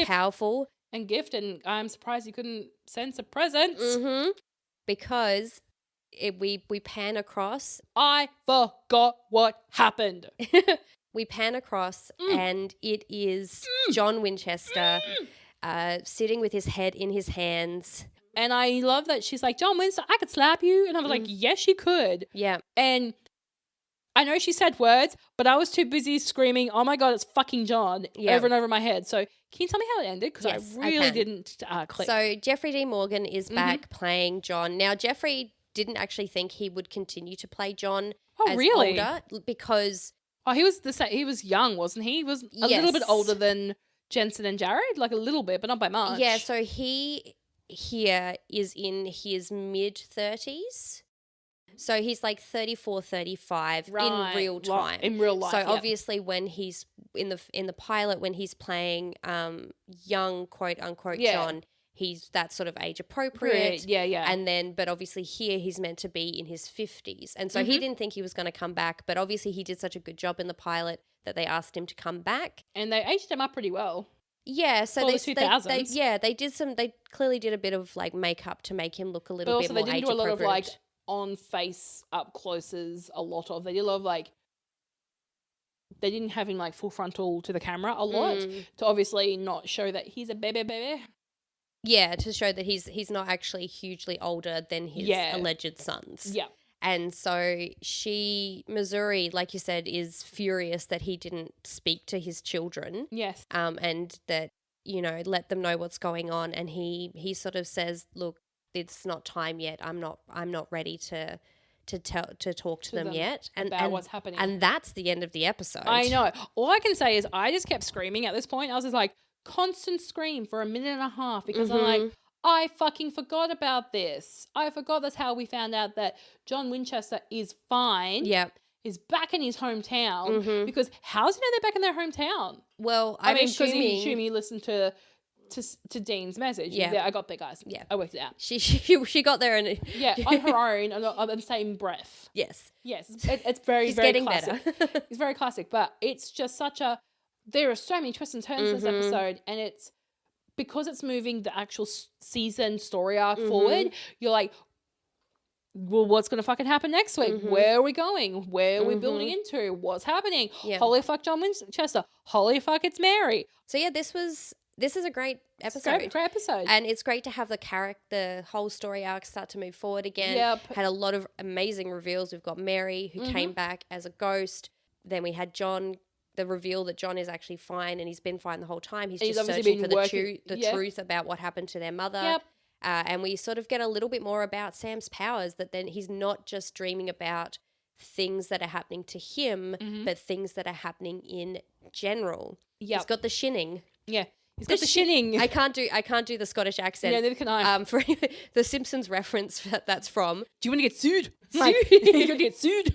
Speaker 1: powerful.
Speaker 2: And gift, and I'm surprised you couldn't sense a presence.
Speaker 1: Because we pan across.
Speaker 2: I forgot what happened.
Speaker 1: We pan across and it is John Winchester sitting with his head in his hands.
Speaker 2: And I love that she's like, John Winchester, I could slap you. And I was like, yes, you could.
Speaker 1: Yeah.
Speaker 2: And I know she said words, but I was too busy screaming, oh my God, it's fucking John, over and over in my head. So can you tell me how it ended? Because I really didn't click.
Speaker 1: So Jeffrey D. Morgan is back playing John. Now, Jeffrey didn't actually think he would continue to play John
Speaker 2: as
Speaker 1: older because...
Speaker 2: Oh, he was he was young, wasn't he? He was a little bit older than Jensen and Jared, like a little bit, but not by much.
Speaker 1: Yeah, so he here is in his mid-30s. So he's like 34, 35 in real time.
Speaker 2: In real life,
Speaker 1: so obviously when he's in the pilot, when he's playing young, quote-unquote, John, he's that sort of age appropriate.
Speaker 2: Yeah, yeah.
Speaker 1: And then, but obviously here he's meant to be in his 50s. And so he didn't think he was going to come back, but obviously he did such a good job in the pilot that they asked him to come back.
Speaker 2: And they aged him up pretty well.
Speaker 1: Yeah, so
Speaker 2: they
Speaker 1: they clearly did a bit of like makeup to make him look a little bit more age appropriate.
Speaker 2: They didn't do a lot of like on face up closes. They did a lot of like, they didn't have him like full frontal to the camera a lot to obviously not show that he's a baby.
Speaker 1: Yeah, to show that he's not actually hugely older than his alleged sons.
Speaker 2: Yeah.
Speaker 1: And so Missouri, like you said, is furious that he didn't speak to his children.
Speaker 2: Yes.
Speaker 1: And that, let them know what's going on. And he sort of says, look, it's not time yet. I'm not ready to talk to them yet. And
Speaker 2: what's happening.
Speaker 1: And that's the end of the episode.
Speaker 2: I know. All I can say is I just kept screaming at this point. I was just like, constant scream for a minute and a half because I'm like, I fucking forgot about this. I forgot that's how we found out that John Winchester is fine.
Speaker 1: Yep.
Speaker 2: Is back in his hometown because how's he know they're back in their hometown?
Speaker 1: Well, I mean,
Speaker 2: because he listened to Dean's message. Yeah, I got there, guys.
Speaker 1: Yeah,
Speaker 2: I worked it out.
Speaker 1: She got there and
Speaker 2: on her own on the same breath.
Speaker 1: Yes.
Speaker 2: It's very
Speaker 1: She's
Speaker 2: very
Speaker 1: getting
Speaker 2: classic.
Speaker 1: better.
Speaker 2: It's very classic, but it's just such a. There are so many twists and turns in this episode, and it's because it's moving the actual season story arc forward. You're like, well, what's going to fucking happen next week? Where are we going? Where are we building into? What's happening?
Speaker 1: Yeah.
Speaker 2: Holy fuck, John Winchester. Holy fuck, it's Mary.
Speaker 1: So yeah, this is a great episode.
Speaker 2: Great episode.
Speaker 1: And it's great to have the whole story arc start to move forward again.
Speaker 2: Yep.
Speaker 1: Had a lot of amazing reveals. We've got Mary who came back as a ghost. Then we had John, the reveal that John is actually fine and he's been fine the whole time. He's just searching for the truth about what happened to their mother.
Speaker 2: Yep.
Speaker 1: And we sort of get a little bit more about Sam's powers, that then he's not just dreaming about things that are happening to him, but things that are happening in general.
Speaker 2: Yep.
Speaker 1: He's got the shinning.
Speaker 2: Yeah. He's got the shinning.
Speaker 1: I can't do the Scottish accent.
Speaker 2: Yeah, neither can I.
Speaker 1: For the Simpsons reference that's from.
Speaker 2: Do you want to get sued? You're going to get sued.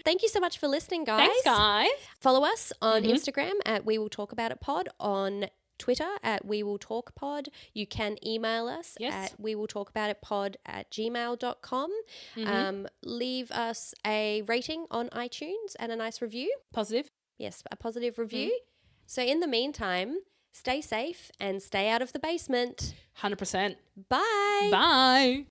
Speaker 1: Thank you so much for listening, guys.
Speaker 2: Thanks, guys.
Speaker 1: Follow us on Instagram at We Will Talk About It Pod, on Twitter at We Will Talk Pod. You can email us at wewilltalkaboutitpod@gmail.com. Leave us a rating on iTunes and a nice review.
Speaker 2: Positive.
Speaker 1: Yes, a positive review. So in the meantime, stay safe and stay out of the basement.
Speaker 2: 100%.
Speaker 1: Bye.
Speaker 2: Bye.